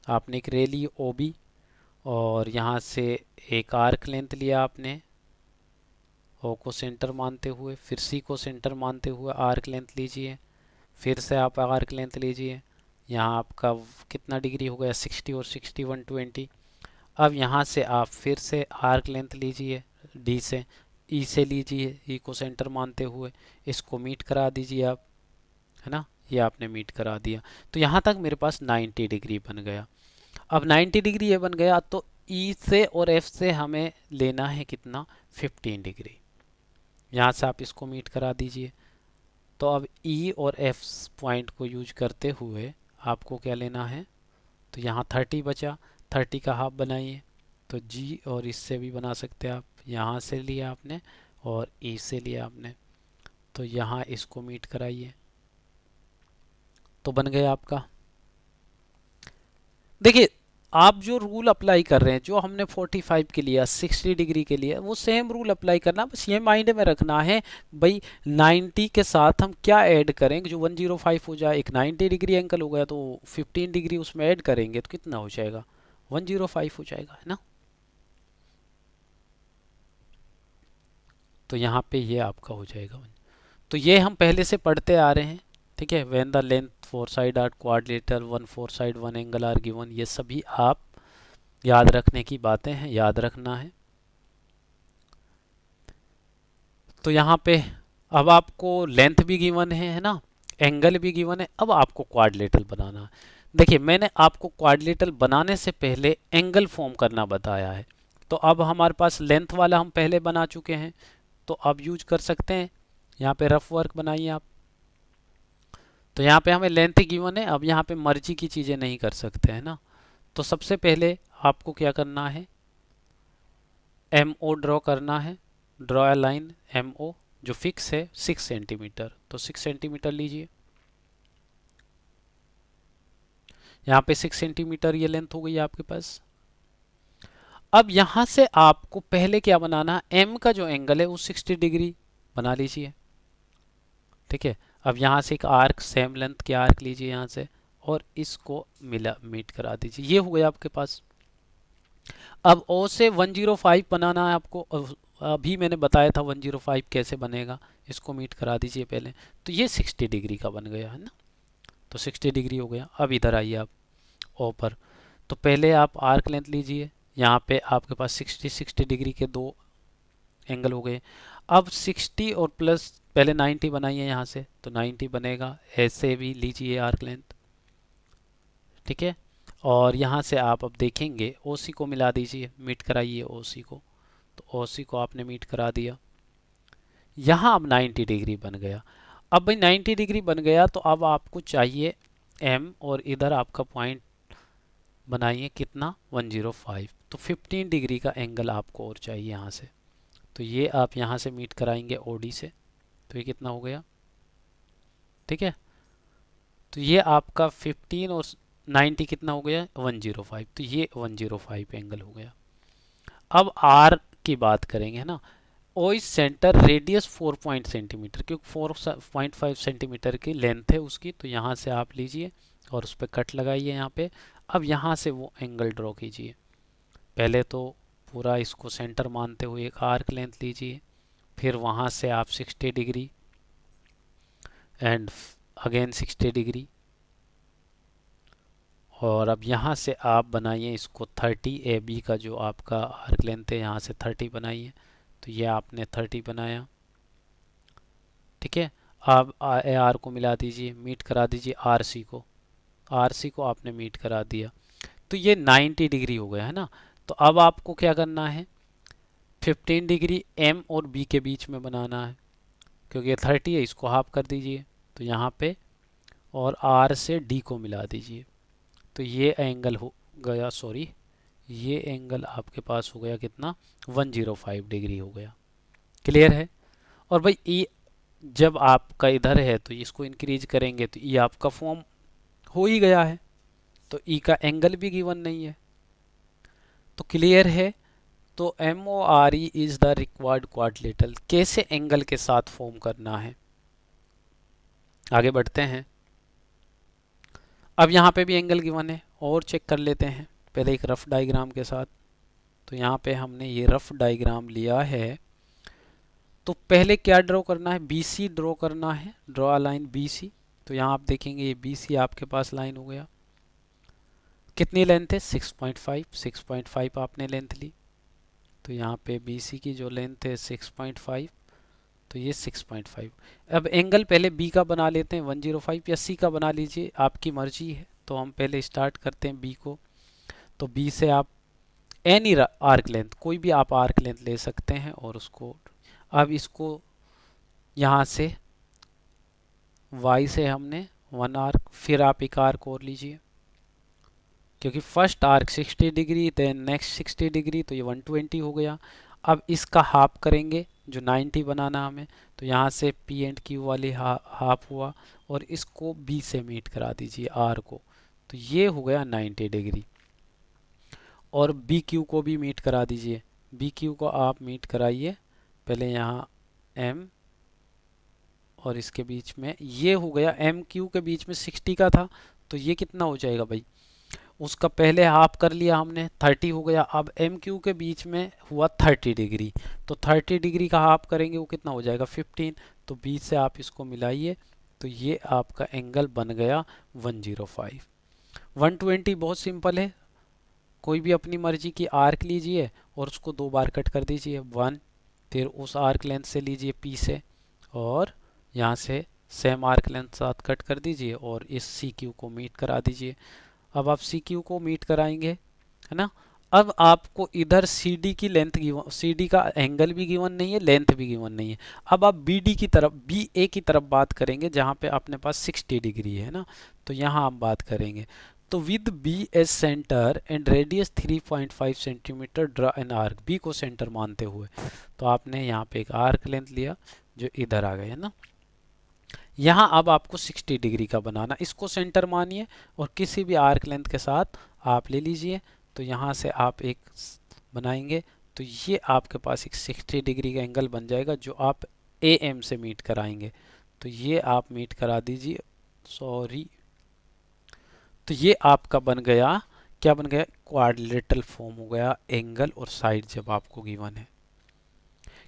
आपने एक रे ली ओ बी, और यहाँ से एक आर्क लेंथ लिया आपने ओ को सेंटर मानते हुए, फिर सी को सेंटर मानते हुए आर्क लेंथ लीजिए, फिर से आप आर्क लेंथ लीजिए। यहाँ आपका कितना डिग्री हो गया 60 और 60 120। अब यहाँ से आप फिर से आर्क लेंथ लीजिए डी से, ई से लीजिए, ई को सेंटर मानते हुए इसको मीट करा दीजिए आप, है ना। ये आपने मीट करा दिया, तो यहाँ तक मेरे पास 90 डिग्री बन गया। अब 90 डिग्री ये बन गया, तो ई से और एफ से हमें लेना है कितना 15 डिग्री। यहाँ से आप इसको मीट करा दीजिए। तो अब ई और एफ पॉइंट को यूज करते हुए आपको क्या लेना है, तो यहाँ 30 बचा, 30 का हाफ बनाइए, तो जी और इससे भी बना सकते हैं आप, यहाँ से लिया आपने और ई से लिया आपने, तो यहाँ इसको मीट कराइए, तो बन गया आपका। देखिए आप जो रूल अप्लाई कर रहे हैं, जो हमने 45 के लिए 60 डिग्री के लिए, वो सेम रूल अप्लाई करना, बस ये माइंड में रखना है भाई 90 के साथ हम क्या ऐड करेंगे, जो 105 हो जाए, एक 90 डिग्री एंगल हो गया, तो 15 डिग्री उसमें ऐड करेंगे तो कितना हो जाएगा 105 हो जाएगा, है ना। तो यहाँ पे ये आपका हो जाएगा। तो ये हम पहले से पढ़ते आ रहे हैं, ठीक है। When the length four side are quadrilateral, one four side one angle are given, ये सभी आप याद रखने की बातें हैं, याद रखना है। तो यहाँ पे अब आपको लेंथ भी गिवन है ना, एंगल भी गिवन है। अब आपको क्वाड्रिलेटरल बनाना है। देखिए मैंने आपको क्वाड्रिलेटरल बनाने से पहले एंगल फॉर्म करना बताया है। तो अब हमारे पास लेंथ वाला हम पहले बना चुके हैं, तो अब यूज कर सकते हैं। यहाँ पे रफ वर्क बनाइए आप। तो यहाँ पे हमें लेंथ गिवन है, अब यहाँ पे मर्जी की चीज़ें नहीं कर सकते हैं ना। तो सबसे पहले आपको क्या करना है, एम ओ ड्रॉ करना है। Draw a line M O, जो फिक्स है 6 सेंटीमीटर, तो 6 सेंटीमीटर लीजिए। यहाँ पे 6 सेंटीमीटर ये लेंथ हो गई आपके पास। अब यहाँ से आपको पहले क्या बनाना है, एम का जो एंगल है वो 60 डिग्री बना लीजिए, ठीक है। अब यहाँ से एक आर्क, सेम लेंथ के आर्क लीजिए यहाँ से, और इसको मीट करा दीजिए। ये हो गया आपके पास। अब O से 105 बनाना है आपको। अभी मैंने बताया था 105 कैसे बनेगा, इसको मीट करा दीजिए पहले। तो ये 60 डिग्री का बन गया है ना, तो 60 डिग्री हो गया। अब इधर आइए आप O पर। तो पहले आप आर्क लेंथ लीजिए, यहाँ पे आपके पास 60 डिग्री के दो एंगल हो गए। अब 60 और प्लस पहले 90 बनाइए यहाँ से, तो 90 बनेगा। ऐसे भी लीजिए आर्क लेंथ, ठीक है। और यहाँ से आप अब देखेंगे OC को मिला दीजिए, मीट कराइए OC को। तो OC को आपने मीट करा दिया। यहाँ अब 90 डिग्री बन गया। अब भाई 90 डिग्री बन गया, तो अब आपको चाहिए M, और इधर आपका पॉइंट बनाइए कितना, 105। तो 15 डिग्री का एंगल आपको और चाहिए यहाँ से। तो ये आप यहाँ से मीट कराएंगे OD से, तो ये कितना हो गया, ठीक है। तो ये आपका 15 और 90 कितना हो गया, 105। तो ये 105 एंगल हो गया। अब R की बात करेंगे ना। ओ इस सेंटर, रेडियस 4 सेंटीमीटर, क्योंकि 4.5 सेंटीमीटर की लेंथ है उसकी। तो यहाँ से आप लीजिए और उस पर कट लगाइए यहाँ पे। अब यहाँ से वो एंगल ड्रॉ कीजिए। पहले तो पूरा इसको सेंटर मानते हुए एक आर्क लेंथ लीजिए, फिर वहाँ से आप 60 डिग्री एंड अगेन 60 डिग्री, और अब यहाँ से आप बनाइए इसको 30। ए बी का जो आपका आर्क लेंथ है यहाँ से 30 बनाइए। तो ये आपने 30 बनाया, ठीक है। अब ए आर को मिला दीजिए, मीट करा दीजिए आर सी को। आर सी को आपने मीट करा दिया, तो ये 90 डिग्री हो गया है ना। तो अब आपको क्या करना है, 15 डिग्री एम और बी के बीच में बनाना है, क्योंकि ये 30 है, इसको हाफ कर दीजिए। तो यहाँ पे और आर से डी को मिला दीजिए। तो ये एंगल हो गया, सॉरी, ये एंगल आपके पास हो गया कितना, 105 डिग्री हो गया। क्लियर है। और भाई ई जब आपका इधर है तो इसको इंक्रीज करेंगे तो ई आपका फॉर्म हो ही गया है। तो ई का एंगल भी गिवन नहीं है। तो क्लियर है। तो M O R E is the required quadrilateral. कैसे एंगल के साथ फॉर्म करना है, आगे बढ़ते हैं। अब यहाँ पे भी एंगल गिवन है, और चेक कर लेते हैं पहले एक रफ डायग्राम के साथ। तो यहाँ पे हमने ये रफ डायग्राम लिया है। तो पहले क्या ड्रॉ करना है, BC ड्रॉ करना है। Draw a line BC। तो यहाँ आप देखेंगे ये BC आपके पास लाइन हो गया। कितनी लेंथ है, 6.5। 6.5 आपने लेंथ ली। तो यहाँ पे BC की जो लेंथ है 6.5, तो ये 6.5। अब एंगल पहले B का बना लेते हैं 105, या C का बना लीजिए, आपकी मर्जी है। तो हम पहले स्टार्ट करते हैं B को। तो B से आप एनी आर्क लेंथ, कोई भी आप आर्क लेंथ ले सकते हैं, और उसको अब इसको यहाँ से Y से हमने 1 आर्क, फिर आप एक आर्क और लीजिए, क्योंकि first arc 60 degree, then next 60 degree, तो ये 120 हो गया। अब इसका हाफ करेंगे, जो 90 बनाना हमें। तो यहाँ से P एंड Q वाली हाफ हुआ, और इसको B से मीट करा दीजिए R को। तो ये हो गया 90 डिग्री। और BQ को भी मीट करा दीजिए। BQ को आप मीट कराइए पहले यहाँ M और इसके बीच में, ये हो गया MQ के बीच में 60 का था। तो ये कितना हो जाएगा भाई, उसका पहले हाफ कर लिया हमने, 30 हो गया। अब एम क्यू के बीच में हुआ 30 डिग्री, तो 30 डिग्री का हाफ करेंगे वो कितना हो जाएगा 15। तो बीच से आप इसको मिलाइए, तो ये आपका एंगल बन गया 105। 120 बहुत सिंपल है, कोई भी अपनी मर्जी की आर्क लीजिए और उसको 2 बार कट कर दीजिए, 1, फिर उस आर्क लेंथ से लीजिए पी से, और यहाँ से सेम आर्क लेंथ साथ कट कर दीजिए और इस सी क्यू को मीट करा दीजिए। अब आप सी क्यू को मीट कराएंगे, है ना। अब आपको इधर सी डी की लेंथ गिवन, सी डी का एंगल भी गिवन नहीं है, लेंथ भी गिवन नहीं है। अब आप बी डी की तरफ, बी ए की तरफ बात करेंगे जहाँ पे अपने पास 60 डिग्री है ना, तो यहाँ आप बात करेंगे। तो with B as centre and radius 3.5 centimetre draw an arc, B को सेंटर मानते हुए, तो आपने यहाँ पे एक आर्क लेंथ लिया जो इधर आ गया है ना। यहाँ अब आपको 60 डिग्री का बनाना, इसको सेंटर मानिए और किसी भी आर्क लेंथ के साथ आप ले लीजिए। तो यहाँ से आप एक बनाएंगे, तो ये आपके पास एक 60 डिग्री का एंगल बन जाएगा जो आप ए एम से मीट कराएंगे। तो ये आप मीट करा दीजिए, सॉरी। तो ये आपका बन गया, क्या बन गया, क्वाड्रिलेटरल फॉर्म हो गया एंगल और साइड जब आपको गिवन है।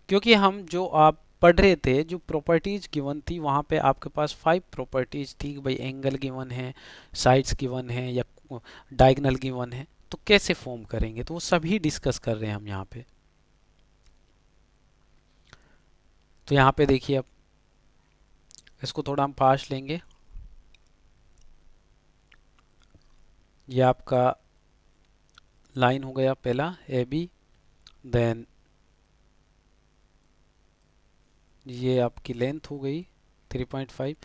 क्योंकि हम जो आप पढ़ रहे थे, जो प्रॉपर्टीज गिवन थी वहाँ पे आपके पास 5 प्रॉपर्टीज थी, भाई एंगल गिवन है, साइड्स गिवन है या डायगोनल गिवन है, तो कैसे फॉर्म करेंगे, तो वो सभी डिस्कस कर रहे हैं हम यहाँ पे। तो यहाँ पे देखिए, अब इसको थोड़ा हम फास्ट लेंगे। ये आपका लाइन हो गया पहला ए बी, देन ये आपकी लेंथ हो गई 3.5।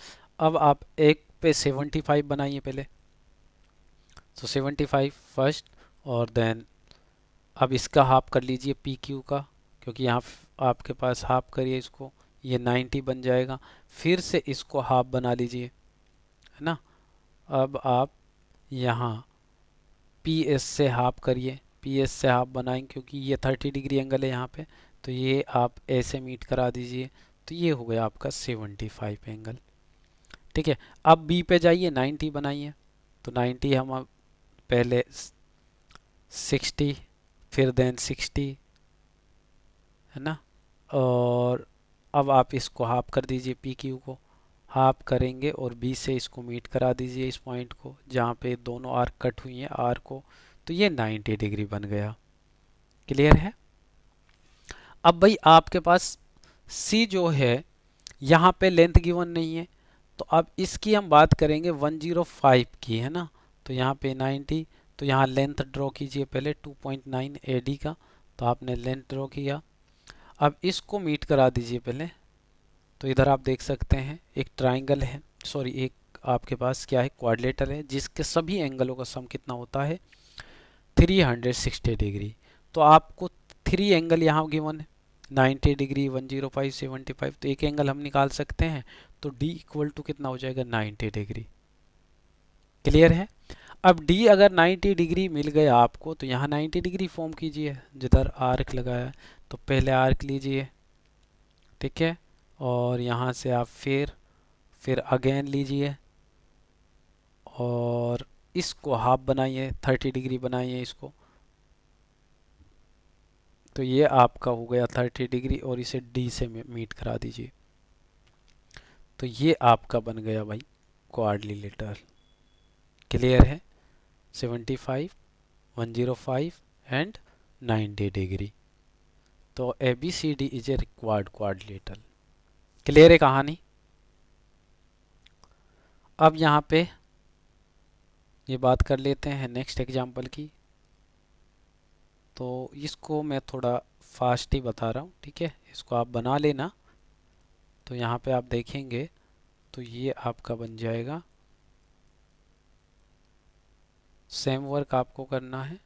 अब आप एक पे 75 बनाइए पहले, तो 75 फर्स्ट, और देन अब इसका हाफ कर लीजिए पी क्यू का, क्योंकि यहाँ आपके पास हाफ करिए इसको, ये 90 बन जाएगा। फिर से इसको हाफ बना लीजिए, है ना। अब आप यहाँ पी एस से हाफ करिए, पी एस से हाफ बनाएंगे क्योंकि ये 30 डिग्री एंगल है यहाँ पे, तो ये आप ऐसे मीट करा दीजिए। तो ये हो गया आपका 75 एंगल, ठीक है। अब बी पे जाइए, 90 बनाइए, तो 90 हम अब पहले 60, फिर देन 60, है ना। और अब आप इसको हाफ कर दीजिए, पी क्यू को हाफ करेंगे और बी से इसको मीट करा दीजिए इस पॉइंट को जहाँ पे दोनों आर्क कट हुई हैं आर को, तो ये 90 डिग्री बन गया। क्लियर है। अब भाई आपके पास सी जो है यहाँ पे लेंथ गिवन नहीं है, तो अब इसकी हम बात करेंगे 105 की, है ना। तो यहाँ पे 90, तो यहाँ लेंथ ड्रॉ कीजिए पहले 2.9 AD का, तो आपने लेंथ ड्रॉ किया। अब इसको मीट करा दीजिए पहले, तो इधर आप देख सकते हैं एक ट्राइंगल है, सॉरी एक आपके पास क्या है, क्वाड्रिलेटरल है, जिसके सभी एंगलों का सम कितना होता है 360 डिग्री। तो आपको 3 एंगल यहाँ गिवन है, 90 डिग्री, 105, 75, तो एक एंगल हम निकाल सकते हैं। तो D इक्वल टू कितना हो जाएगा 90 डिग्री। क्लियर है। अब D अगर 90 डिग्री मिल गया आपको, तो यहाँ 90 डिग्री फॉर्म कीजिए जिधर आर्क लगाया है, तो पहले आर्क लीजिए, ठीक है, और यहाँ से आप फिर अगेन लीजिए और इसको हाफ बनाइए, 30 डिग्री बनाइए इसको, तो ये आपका हो गया 30 डिग्री और इसे डी से मीट करा दीजिए। तो ये आपका बन गया भाई क्वाड्रिलेटरल। क्लियर है। 75, 105 एंड 90 डिग्री। तो A B C D is a required quadrilateral. Clear है कहानी। अब यहाँ पे ये बात कर लेते हैं नेक्स्ट एग्जाम्पल की। तो इसको मैं थोड़ा फास्ट ही बता रहा हूँ, ठीक है, इसको आप बना लेना। तो यहाँ पे आप देखेंगे तो ये आपका बन जाएगा, सेम वर्क आपको करना है।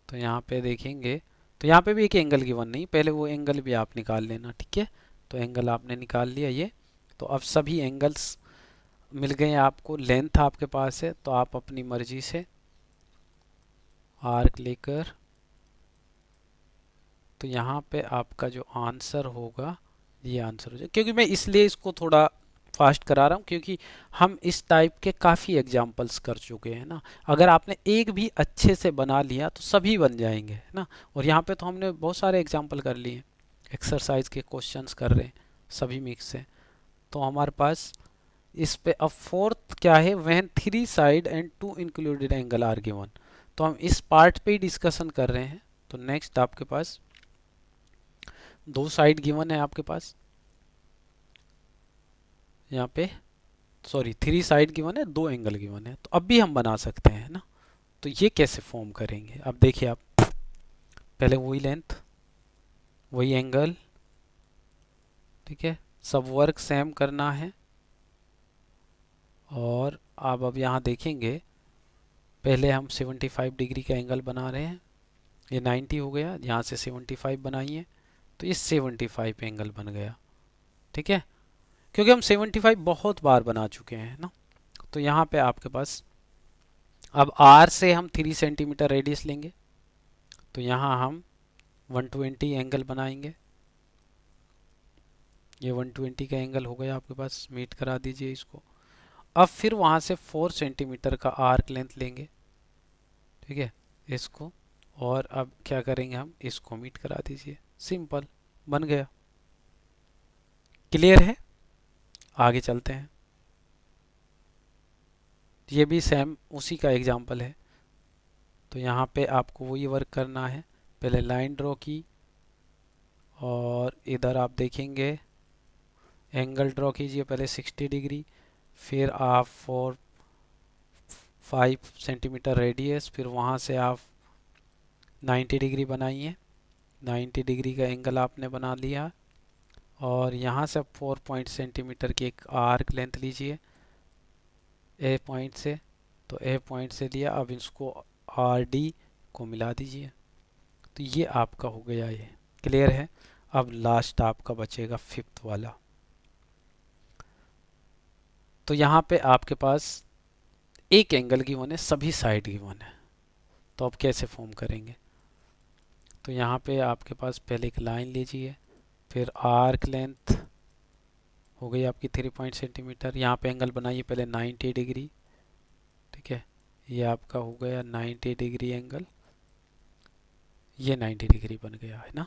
तो यहाँ पे देखेंगे तो यहाँ पे भी एक एंगल गिवन नहीं, पहले वो एंगल भी आप निकाल लेना, ठीक है। तो एंगल आपने निकाल लिया ये। तो अब सभी एंगल्स मिल गए आपको, लेंथ आपके पास है, तो आप अपनी मर्जी से आर्क लेकर, तो यहाँ पे आपका जो आंसर होगा ये आंसर हो जाए, क्योंकि मैं इसलिए इसको थोड़ा फास्ट करा रहा हूँ क्योंकि हम इस टाइप के काफ़ी एग्जाम्पल्स कर चुके हैं ना। अगर आपने एक भी अच्छे से बना लिया तो सभी बन जाएंगे, है ना। और यहाँ पे तो हमने बहुत सारे एग्जाम्पल कर लिए, एक्सरसाइज के क्वेश्चंस कर रहे हैं, सभी मिक्स है। तो हमारे पास इस पे अब फोर्थ क्या है, when three side and two included angle are given. तो हम इस पार्ट पे ही डिस्कशन कर रहे हैं। तो नेक्स्ट आपके पास दो साइड गिवन है आपके पास यहाँ पे, सॉरी थ्री साइड गिवन है, दो एंगल गिवन है। तो अब भी हम बना सकते हैं ना। तो ये कैसे फॉर्म करेंगे, अब देखिए आप, पहले वही लेंथ, वही एंगल, ठीक है, सब वर्क सेम करना है। और आप अब यहाँ देखेंगे, पहले हम 75 डिग्री का एंगल बना रहे हैं, ये 90 हो गया, यहाँ से 75 बनाइए तो ये 75 एंगल बन गया, ठीक है, क्योंकि हम 75 बहुत बार बना चुके हैं ना। तो यहाँ पे आपके पास अब R से हम 3 सेंटीमीटर रेडियस लेंगे, तो यहाँ हम 120 एंगल बनाएंगे। ये 120 का एंगल हो गया आपके पास, मीट करा दीजिए इसको। अब फिर वहाँ से 4 सेंटीमीटर का आर्क लेंथ लेंगे, ठीक है, इसको, और अब क्या करेंगे, हम इसको मीट करा दीजिए, सिंपल बन गया। क्लियर है, आगे चलते हैं। ये भी सेम उसी का एग्जाम्पल है। तो यहाँ पे आपको वही वर्क करना है, पहले लाइन ड्रॉ की और इधर आप देखेंगे एंगल ड्रॉ कीजिए, पहले 60 डिग्री, फिर आप 5 सेंटीमीटर रेडियस, फिर वहाँ से आप 90 डिग्री बनाइए, 90 डिग्री का एंगल आपने बना लिया। और यहाँ से 4 सेंटीमीटर की एक आर्क लेंथ लीजिए ए पॉइंट से, तो ए पॉइंट से लिया, अब इसको आर डी को मिला दीजिए। तो ये आपका हो गया, ये क्लियर है। अब लास्ट आपका बचेगा फिफ्थ वाला। तो यहाँ पे आपके पास एक एंगल गिवन है, सभी साइड गिवन है, तो अब कैसे फॉर्म करेंगे। तो यहाँ पे आपके पास पहले एक लाइन लीजिए, फिर आर्क लेंथ हो गई आपकी 3 सेंटीमीटर, यहाँ पे एंगल बनाइए पहले 90 डिग्री, ठीक है, ये आपका हो गया 90 डिग्री एंगल, ये 90 डिग्री बन गया है ना।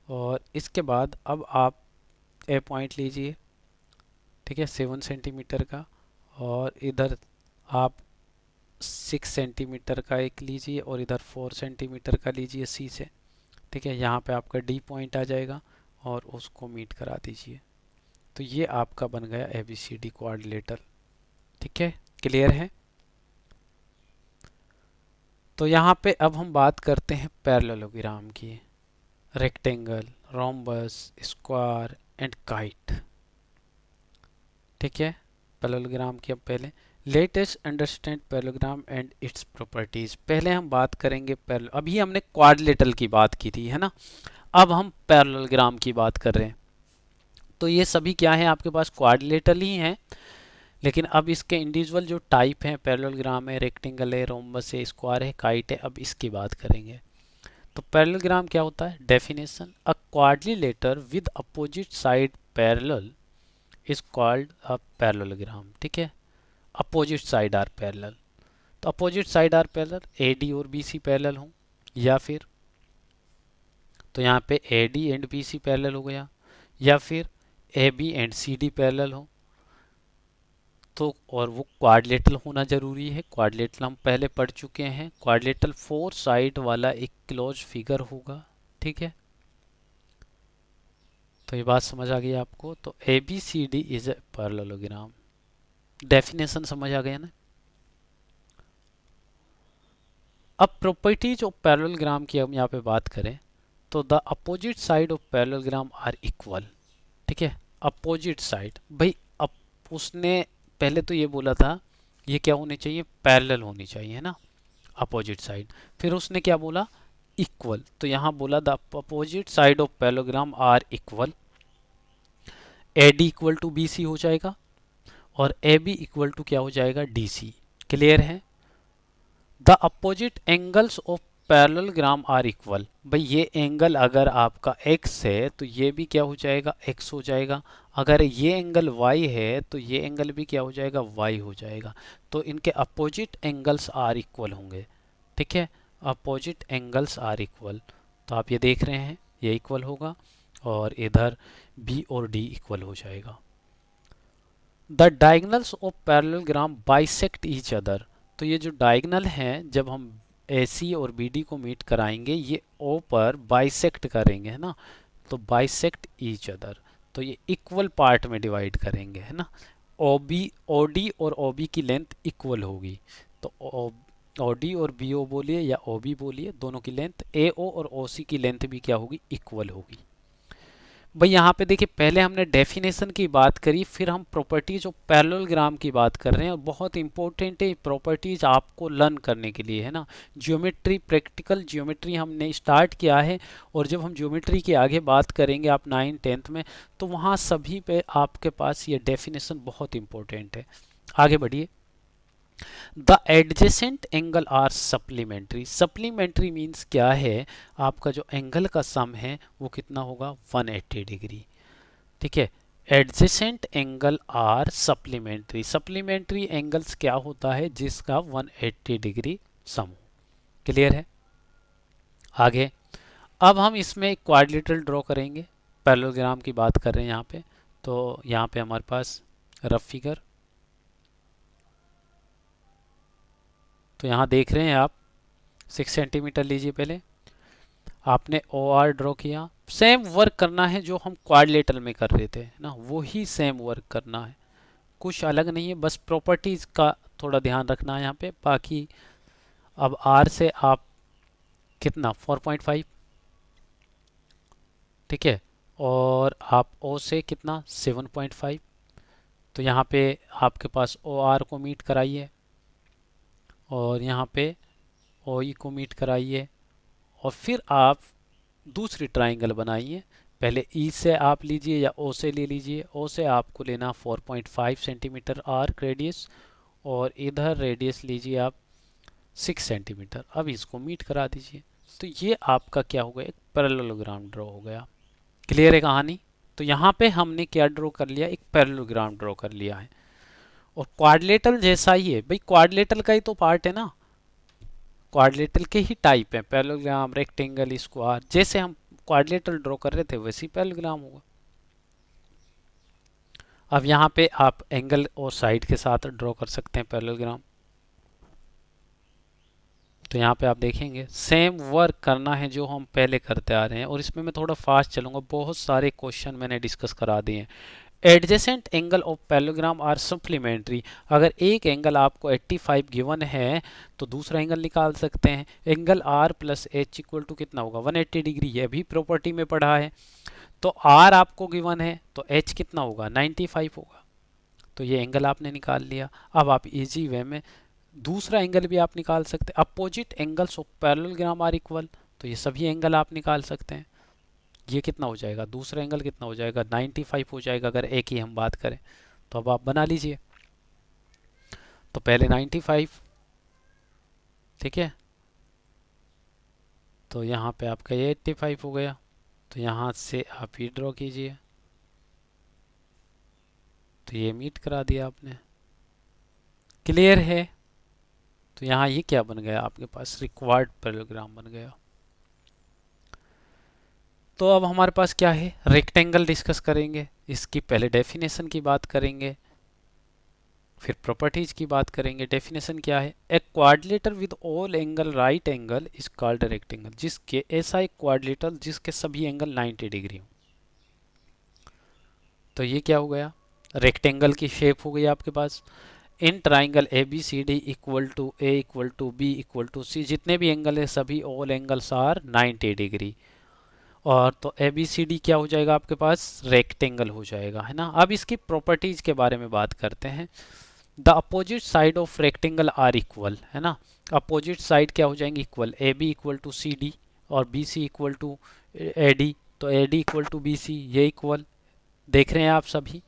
और इसके बाद अब आप ए पॉइंट लीजिए, ठीक है, 7 सेंटीमीटर का, और इधर आप 6 सेंटीमीटर का एक लीजिए और इधर 4 सेंटीमीटर का लीजिए सी से, ठीक है, यहाँ पे आपका डी पॉइंट आ जाएगा और उसको मीट करा दीजिए। तो ये आपका बन गया ABCD क्वाड्रिलेटरल, ठीक है, क्लियर है। तो यहाँ पे अब हम बात करते हैं पैरेललोग्राम की, rectangle, rhombus, square and kite, ठीक है। पैरेललोग्राम की अब पहले latest understand parallelogram and its properties. पहले हम बात करेंगे पैरेलल, अभी हमने क्वाड्रिलेटरल की बात की थी, है ना, अब हम पैरेललोग्राम की बात कर रहे हैं। तो ये सभी क्या है आपके पास, क्वाड्रिलेटरल ही हैं, लेकिन अब इसके इंडिविजुअल जो टाइप हैं, पैरेललोग्राम है, रेक्टेंगल है, रोम्बस है, स्क्वायर है, काइट है, अब इसकी बात करेंगे। तो पैरेललोग्राम क्या होता है, definition, a quadrilateral with opposite side parallel is called a parallelogram, ठीक है, अपोजिट साइड आर पैरेलल। तो opposite side are parallel, AD और BC पैरेलल हों, या फिर, तो यहाँ पे AD एंड BC पैरेलल हो गया, या फिर AB एंड CD पैरेलल हो। तो और वो क्वाड्रिलेटरल होना जरूरी है। क्वाड्रिलेटरल हम पहले पढ़ चुके हैं, क्वाड्रिलेटरल 4 साइड वाला एक क्लोज फिगर होगा, ठीक है। तो ये बात समझ आ गई आपको। तो ABCD is a parallelogram, definition समझ आ गया ना। अब प्रॉपर्टीज ऑफ पैरेललोग्राम की हम यहाँ पे बात करें, तो the opposite side of parallelogram are equal, ठीक है, अपोजिट साइड, भाई अब उसने पहले तो ये बोला था ये क्या होनी चाहिए, पैरेलल होनी चाहिए, है ना, अपोजिट साइड, फिर उसने क्या बोला, इक्वल। तो यहाँ बोला the opposite side of parallelogram are equal, AD equal to BC हो जाएगा और AB इक्वल टू क्या हो जाएगा, DC, क्लियर है। The opposite angles of parallelogram are equal, भाई ये एंगल अगर आपका x है तो ये भी क्या हो जाएगा, x हो जाएगा। अगर ये एंगल y है तो ये एंगल भी क्या हो जाएगा, y हो जाएगा। तो इनके अपोजिट एंगल्स आर इक्वल होंगे। ठीक है, अपोजिट एंगल्स आर इक्वल। तो आप ये देख रहे हैं ये इक्वल होगा और इधर b और d इक्वल हो जाएगा। The diagonals of parallelogram bisect each other. तो ये जो डायगनल हैं जब हम AC और BD को मीट कराएंगे ये O पर बाइसेक्ट करेंगे, है ना। तो बाइसेक्ट ईच अदर, तो ये इक्वल पार्ट में डिवाइड करेंगे, है ना। OD और OB की लेंथ इक्वल होगी। तो OD और BO बोलिए या OB बोलिए, दोनों की लेंथ AO और OC की लेंथ भी क्या होगी, इक्वल होगी। भाई यहाँ पे देखिए पहले हमने डेफिनेशन की बात करी, फिर हम प्रॉपर्टीज ऑफ पैरेललोग्राम की बात कर रहे हैं और बहुत इंपॉर्टेंट है प्रॉपर्टीज आपको लर्न करने के लिए, है ना। ज्योमेट्री, प्रैक्टिकल ज्योमेट्री हमने स्टार्ट किया है और जब हम ज्योमेट्री की आगे बात करेंगे आप 9th-10th में, तो वहाँ सभी पे आपके पास ये डेफिनेशन बहुत इंपॉर्टेंट है। आगे बढ़िए। The adjacent angle are supplementary. Supplementary means क्या है, आपका जो एंगल का सम है वो कितना होगा, 180 डिग्री। ठीक है, adjacent angle are supplementary. Supplementary angles क्या होता है, जिसका 180 डिग्री सम हो। क्लियर है। आगे अब हम इसमें एक क्वाड्रिलेटरल ड्रॉ करेंगे, पैरेललोग्राम की बात कर रहे हैं यहाँ पे। तो यहाँ पे हमारे पास रफ फिगर, तो यहाँ देख रहे हैं आप 6 सेंटीमीटर लीजिए। पहले आपने OR ड्रॉ किया, सेम वर्क करना है जो हम क्वाड्रिलेटरल में कर रहे थे ना, वही सेम वर्क करना है, कुछ अलग नहीं है, बस प्रॉपर्टीज का थोड़ा ध्यान रखना है यहाँ पे। बाकी अब R से आप कितना 4.5, ठीक है, और आप O से कितना 7.5। तो यहाँ पे आपके पास OR को मीट कराइए और यहाँ पे OE को मीट कराइए और फिर आप दूसरी ट्राइंगल बनाइए। पहले E से आप लीजिए या O से ले लीजिए। O से आपको लेना 4.5 सेंटीमीटर आर्क रेडियस और इधर रेडियस लीजिए आप 6 सेंटीमीटर। अब इसको मीट करा दीजिए। तो ये आपका क्या हो गया, एक पैरेललोग्राम ड्रॉ हो गया। क्लियर है कहानी। तो यहाँ पे हमने क्या ड्रॉ कर लिया, एक पैरेललोग्राम ड्रॉ कर लिया है और क्वाड्रिलेटरल जैसा ही है भाई, क्वाड्रिलेटरल का ही तो पार्ट है ना, क्वाड्रिलेटरल के ही टाइप है, पैरेललोग्राम, रेक्टेंगल, स्क्वायर। जैसे हम क्वाड्रिलेटरल ड्रॉ कर रहे थे वैसे ही पैरेललोग्राम होगा। अब यहाँ पे आप एंगल और साइड के साथ ड्रॉ कर सकते हैं पैरेललोग्राम। तो यहाँ पे आप देखेंगे सेम वर्क करना है जो हम पहले करते आ रहे हैं और इसमें मैं थोड़ा फास्ट चलूंगा, बहुत सारे क्वेश्चन मैंने डिस्कस करा दिए हैं। Adjacent angle of parallelogram are supplementary. अगर एक एंगल आपको 85 गिवन है तो दूसरा एंगल निकाल सकते हैं। Angle R plus H equal to कितना होगा, 180 डिग्री। यह भी प्रॉपर्टी में पढ़ा है। तो आर आपको गिवन है तो एच कितना होगा, 95 होगा। तो ये एंगल आपने निकाल लिया। अब आप इजी वे में दूसरा एंगल भी आप निकाल सकते हैं। Opposite angles of parallelogram are equal, तो ये सभी एंगल आप निकाल सकते हैं। ये कितना हो जाएगा, दूसरा एंगल कितना हो जाएगा, 95 हो जाएगा अगर एक ही हम बात करें। तो अब आप बना लीजिए। तो पहले 95, ठीक है, तो यहाँ पे आपका ये 85 हो गया। तो यहाँ से आप ये ड्रॉ कीजिए। तो ये मीट करा दिया आपने। क्लियर है। तो यहाँ ये क्या बन गया, आपके पास रिक्वायर्ड पैरेललोग्राम बन गया। तो अब हमारे पास क्या है, रेक्टेंगल डिस्कस करेंगे। इसकी पहले डेफिनेशन की बात करेंगे, फिर प्रॉपर्टीज की बात करेंगे। डेफिनेशन क्या है, ए quadrilateral with all angle right angle is called rectangle. जिसके ऐसा एक क्वाड्रिलेटर जिसके सभी एंगल 90 डिग्री हो। तो ये क्या हो गया, रेक्टेंगल की शेप हो गई आपके पास। In triangle A B C D equal to A equal to B equal to C, जितने भी एंगल है सभी ऑल एंगल्स आर 90 डिग्री। और तो ए बी सी डी क्या हो जाएगा आपके पास, रेक्टेंगल हो जाएगा, है ना। अब इसकी प्रॉपर्टीज के बारे में बात करते हैं। The opposite side of rectangle are equal, है ना। अपोजिट साइड क्या हो जाएंगे, equal. A B equal to C D और B C equal to A D. तो A D equal to B C, ये इक्वल देख रहे हैं आप सभी।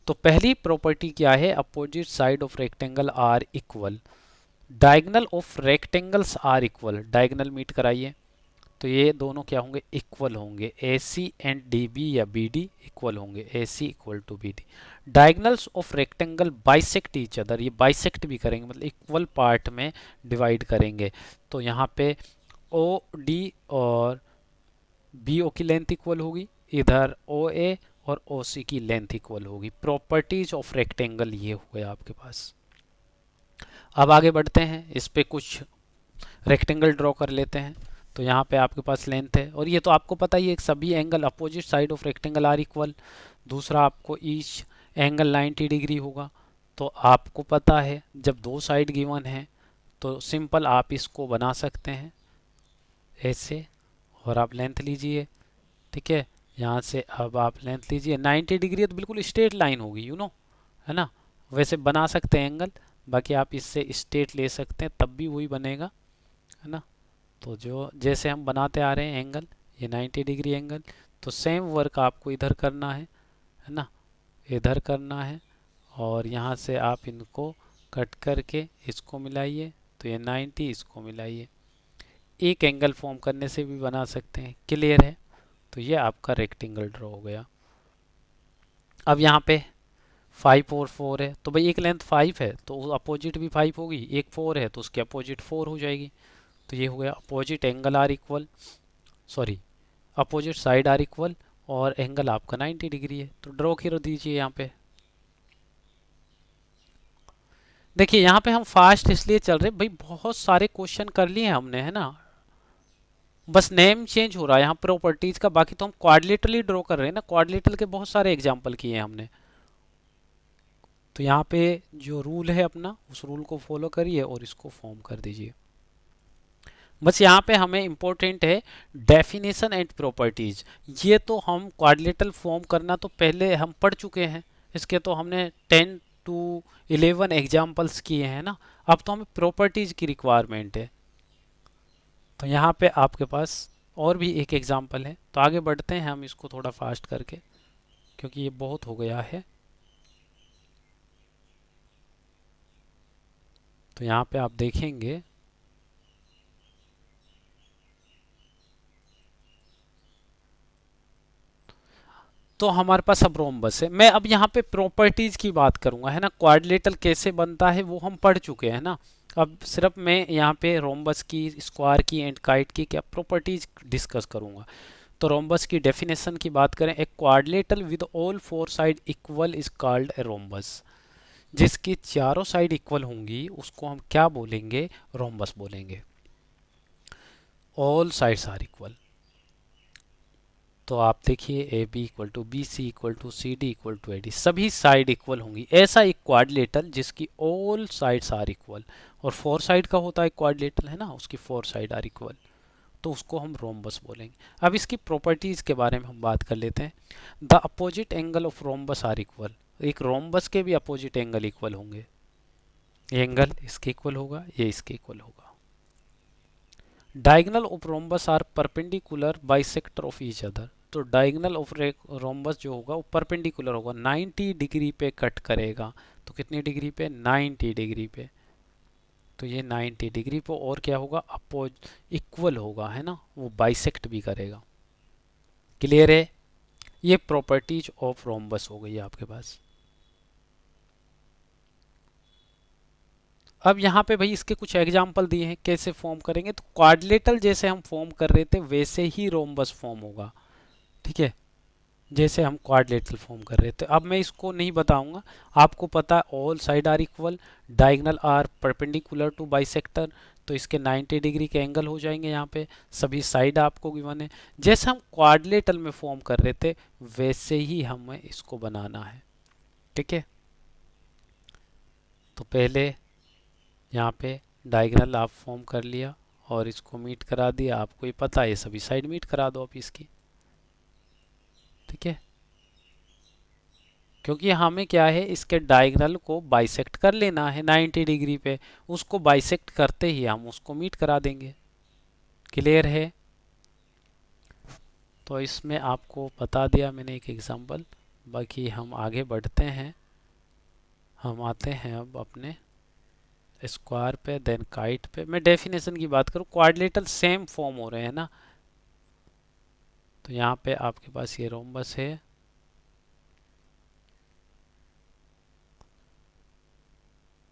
तो पहली प्रॉपर्टी क्या है, opposite side of rectangle are equal. Diagonal of rectangles are equal, diagonal meet कराइए तो ये दोनों क्या होंगे, इक्वल होंगे। A C and D B या बी डी इक्वल होंगे, A C equal to B D. Diagonals of rectangle bisect each other, ये बाइसेक्ट भी करेंगे मतलब इक्वल पार्ट में डिवाइड करेंगे। तो यहाँ पे ओ डी और बी ओ की लेंथ इक्वल होगी, इधर ओ ए और ओ सी की लेंथ इक्वल होगी। प्रॉपर्टीज ऑफ रेक्टेंगल ये हो गया आपके पास। अब आगे बढ़ते हैं, इस पे कुछ रेक्टेंगल ड्रॉ कर लेते हैं। तो यहाँ पे आपके पास लेंथ है, और ये तो आपको पता ही है सभी angle opposite side of rectangle are equal. दूसरा आपको ईच एंगल 90 डिग्री होगा। तो आपको पता है जब दो साइड गिवन है तो सिंपल आप इसको बना सकते हैं ऐसे, और आप लेंथ लीजिए, ठीक है। यहाँ से अब आप लेंथ लीजिए 90 डिग्री, तो बिल्कुल स्ट्रेट लाइन होगी, है ना। वैसे बना सकते हैं एंगल, बाकी आप इससे स्ट्रेट ले सकते हैं तब भी वही बनेगा, है ना। तो जो जैसे हम बनाते आ रहे हैं एंगल, ये 90 डिग्री एंगल, तो सेम वर्क आपको इधर करना है ना, इधर करना है। और यहाँ से आप इनको कट करके इसको मिलाइए, तो ये 90, इसको मिलाइए, एक एंगल फॉर्म करने से भी बना सकते हैं। क्लियर है। तो ये आपका रेक्टेंगल ड्रॉ हो गया। अब यहाँ पे 5 और 4 है, तो भाई एक लेंथ 5 है तो अपोजिट भी 5 होगी, एक 4 है तो उसकी अपोजिट 4 हो जाएगी। तो ये हो गया opposite angle are equal, sorry opposite side are equal, और एंगल आपका 90 डिग्री है। तो ड्रॉ कर दीजिए यहाँ पे। देखिए यहाँ पे हम फास्ट इसलिए चल रहे भाई, बहुत सारे क्वेश्चन कर लिए हमने, है ना। बस नेम चेंज हो रहा है यहाँ प्रॉपर्टीज का, बाकी तो हम क्वाड्रिलेटरल ही ड्रॉ कर रहे हैं ना। क्वाड्रिलेटरल के बहुत सारे एग्जांपल किए हैं हमने। तो यहाँ पे जो रूल है अपना, उस रूल को फॉलो करिए और इसको फॉर्म कर दीजिए। बस यहाँ पे हमें इम्पोर्टेंट है डेफिनेशन एंड प्रॉपर्टीज। ये तो हम क्वाड्रिलेटरल फॉर्म करना तो पहले हम पढ़ चुके हैं, इसके तो हमने 10 to 11 एग्जाम्पल्स किए हैं ना। अब तो हमें प्रॉपर्टीज की रिक्वायरमेंट है। तो यहाँ पे आपके पास और भी एक एग्जाम्पल है, तो आगे बढ़ते हैं हम इसको थोड़ा फास्ट करके, क्योंकि ये बहुत हो गया है। तो यहाँ पे आप देखेंगे तो हमारे पास अब रोम्बस है। मैं अब यहाँ पे प्रॉपर्टीज की बात करूंगा, है ना। क्वाड्रिलेटरल कैसे बनता है वो हम पढ़ चुके हैं ना। अब सिर्फ मैं यहाँ पे रोम्बस की, स्क्वायर की एंड काइट की क्या प्रॉपर्टीज डिस्कस करूंगा। तो रोम्बस की डेफिनेशन की बात करें, a quadrilateral with all 4 side equal is called a rhombus. जिसकी चारों साइड इक्वल होंगी उसको हम क्या बोलेंगे, रोम्बस बोलेंगे। ऑल साइड्स आर इक्वल, तो आप देखिए A B equal to B, C equal to C, D equal to A D, सभी साइड इक्वल होंगी। ऐसा एक क्वाड्रिलेटरल जिसकी ऑल साइड्स आर इक्वल, और 4 साइड का होता है क्वाड्रिलेटरल, है ना, उसकी 4 साइड आर इक्वल, तो उसको हम रोम्बस बोलेंगे। अब इसकी प्रॉपर्टीज के बारे में हम बात कर लेते हैं। The opposite angle of rhombus are equal, एक रोम्बस के भी अपोजिट एंगल इक्वल होंगे। ये एंगल इसके इक्वल होगा, ये इसके इक्वल होगा। Diagonal of rhombus are perpendicular bisector of each other, तो डायगोनल ऑफ रोम्बस जो होगा वो परपेंडिकुलर होगा, 90 डिग्री पे कट करेगा। तो कितनी डिग्री पे, 90 डिग्री पे। तो ये 90 डिग्री पे और क्या होगा, अपोज इक्वल होगा, है ना, वो बाइसेक्ट भी करेगा। क्लियर है। ये प्रॉपर्टीज ऑफ रोम्बस हो गई आपके पास। अब यहाँ पे भाई इसके कुछ एग्जाम्पल दिए हैं कैसे फॉर्म करेंगे। तो क्वाड्रिलेटरल जैसे हम फॉर्म कर रहे थे वैसे ही रोम्बस फॉर्म होगा, ठीक है, जैसे हम क्वाड्रिलेटरल फॉर्म कर रहे थे। अब मैं इसको नहीं बताऊंगा, आपको पता है all side are equal, diagonal are perpendicular to bisector, तो इसके 90 डिग्री के एंगल हो जाएंगे। यहाँ पे सभी साइड आपको गिवन है, जैसे हम क्वाड्रिलेटरल में फॉर्म कर रहे थे वैसे ही हमें इसको बनाना है, ठीक है। तो पहले यहाँ पे डायगोनल आप फॉर्म कर लिया और इसको मीट करा दिया, आपको ये पता है सभी साइड मीट करा दो आप इसकी, ठीक है। क्योंकि हमें क्या है, इसके डायगोनल को बाइसेक्ट कर लेना है 90 डिग्री पे, उसको बाइसेक्ट करते ही हम उसको मीट करा देंगे। क्लियर है। तो इसमें आपको बता दिया मैंने एक एग्जांपल। बाकी हम आगे बढ़ते हैं, हम आते हैं अब अपने स्क्वायर पे देन काइट पे। मैं डेफिनेशन की बात करूँ, क्वाड्रिलेटरल सेम फॉर्म हो रहे हैं ना। तो यहाँ पे आपके पास ये रोम्बस है,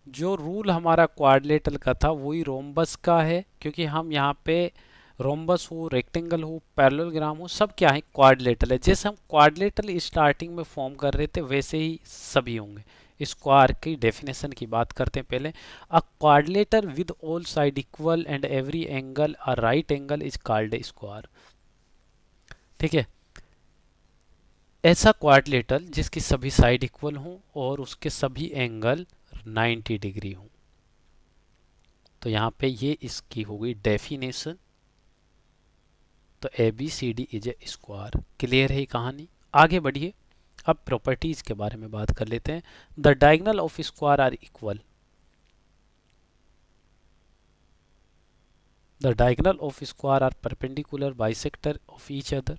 जो रूल हमारा क्वाड्रिलेटरल का था वही रोम्बस का है, क्योंकि हम यहाँ पे रोम्बस हो, रेक्टेंगल हो, पैरेललोग्राम हो, सब क्या है क्वाड्रिलेटरल है। जैसे हम क्वाड्रिलेटरल स्टार्टिंग में फॉर्म कर रहे थे वैसे ही सभी होंगे। स्क्वायर की डेफिनेशन की बात करते हैं पहले। A quadrilateral with all side equal and every angle a right angle is called a square. ठीक है, ऐसा क्वाड्रिलेटरल जिसकी सभी साइड इक्वल हों और उसके सभी एंगल 90 डिग्री हों। तो यहाँ पे ये इसकी हो गई डेफिनेशन। तो A B C D is a square. Clear है ये कहानी। आगे बढ़िए, अब प्रॉपर्टीज के बारे में बात कर लेते हैं। The diagonal of square are equal. The diagonal of square are perpendicular bisector of each other.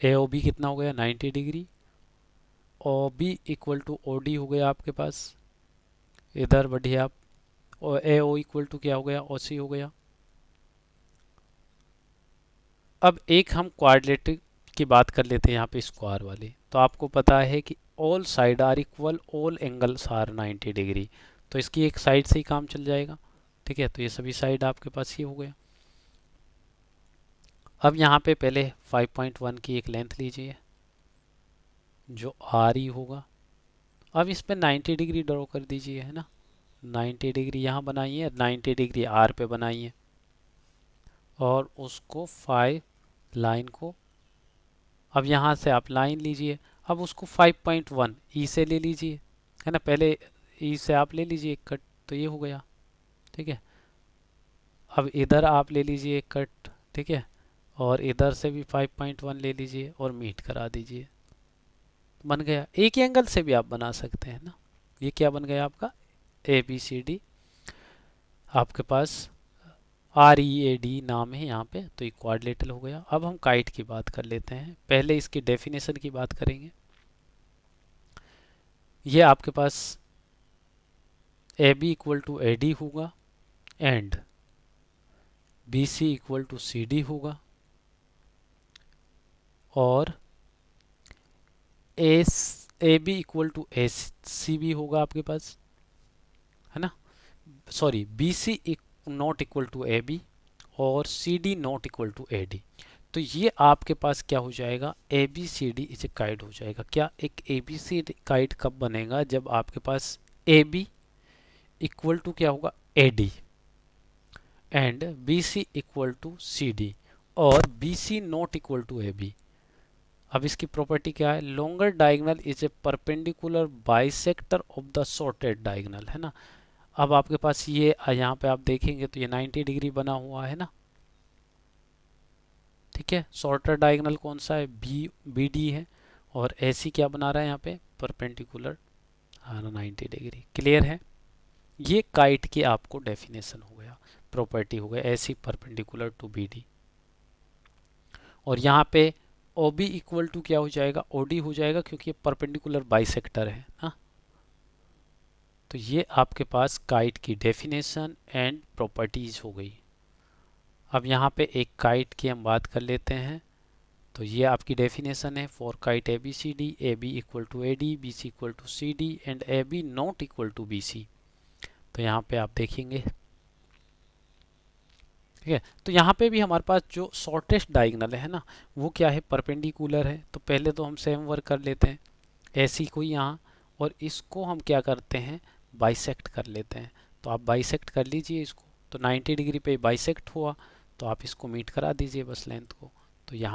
A O B कितना हो गया 90 degree. O B equal to O D हो गया आपके पास, इधर बढ़िए आप। और ए ओ इक्वल टू क्या हो गया, ओ सी हो गया। अब एक हम क्वाड्रिलेटरल की बात कर लेते हैं यहाँ पे स्क्वायर वाली। तो आपको पता है कि all side are equal, all angles are 90 degree. तो इसकी एक साइड से ही काम चल जाएगा। ठीक है, तो ये सभी साइड आपके पास ये हो गया। अब यहाँ पे पहले 5.1 की एक लेंथ लीजिए जो आर ई होगा। अब इस पे 90 डिग्री ड्रॉ कर दीजिए, है ना। 90 डिग्री यहाँ बनाइए, 90 डिग्री आर पे बनाइए, और उसको 5 लाइन को, अब यहाँ से आप लाइन लीजिए। अब उसको 5.1 ई से ले लीजिए, है ना। पहले ई से आप ले लीजिए एक कट, तो ये हो गया। ठीक है, अब इधर आप ले लीजिए एक कट। ठीक है, और इधर से भी 5.1 ले लीजिए और मीट करा दीजिए, बन गया। एक ही एंगल से भी आप बना सकते हैं ना। ये क्या बन गया आपका, ए बी सी डी। आपके पास आर ई ए डी नाम है यहाँ पे, तो ये क्वाड्रिलेटरल हो गया। अब हम काइट की बात कर लेते हैं। पहले इसकी डेफिनेशन की बात करेंगे। ये आपके पास A B equal to A D होगा and B C equal to C D होगा, और A B equal to A C भी होगा आपके पास, है ना। Sorry, B C not equal to A B और C D not equal to A D. तो ये आपके पास क्या हो जाएगा, ए बी सी डी इसे काइट हो जाएगा। क्या, एक A B C D kite कब बनेगा, जब आपके पास ए बी इक्वल टू क्या होगा A D and B C equal to C D और B C not equal to A B. अब इसकी प्रॉपर्टी क्या है, longer diagonal is a perpendicular bisector of the shorter diagonal, है ना। अब आपके पास ये यहाँ पे आप देखेंगे तो ये 90 डिग्री बना हुआ है ना। ठीक है, शॉर्टर डायगोनल कौन सा है, बी डी है, और ऐसी क्या बना रहा है यहाँ पे परपेंडिकुलर 90 डिग्री। क्लियर है। ये काइट की आपको डेफिनेशन हो गया, प्रॉपर्टी हो गया, ऐसी परपेंडिकुलर टू बी डी। और यहाँ पे ओ बी इक्वल टू क्या हो जाएगा, ओ डी हो जाएगा, क्योंकि ये परपेंडिकुलर बाइसेक्टर है ना। तो ये आपके पास काइट की डेफिनेशन एंड प्रॉपर्टीज हो गई। अब यहाँ पे एक काइट की हम बात कर लेते हैं। तो ये आपकी डेफिनेशन है for kite A B C D, A B equal to A D, B C equal to C D and A B not equal to B C. तो यहाँ पे आप देखेंगे, ठीक है। तो यहाँ पे भी हमारे पास जो शॉर्टेस्ट डायगोनल है ना, वो क्या है, परपेंडिकुलर है। तो पहले तो हम सेम वर्क कर लेते हैं, ऐसी कोई यहाँ, और इसको हम क्या करते हैं, बाइसेक्ट कर लेते हैं। तो आप बाइसेक्ट कर लीजिए इसको। तो 90 डिग्री पे बाइसेक्ट हुआ, तो आप इसको मीट करा दीजिए बस लेंथ को। तो यहाँ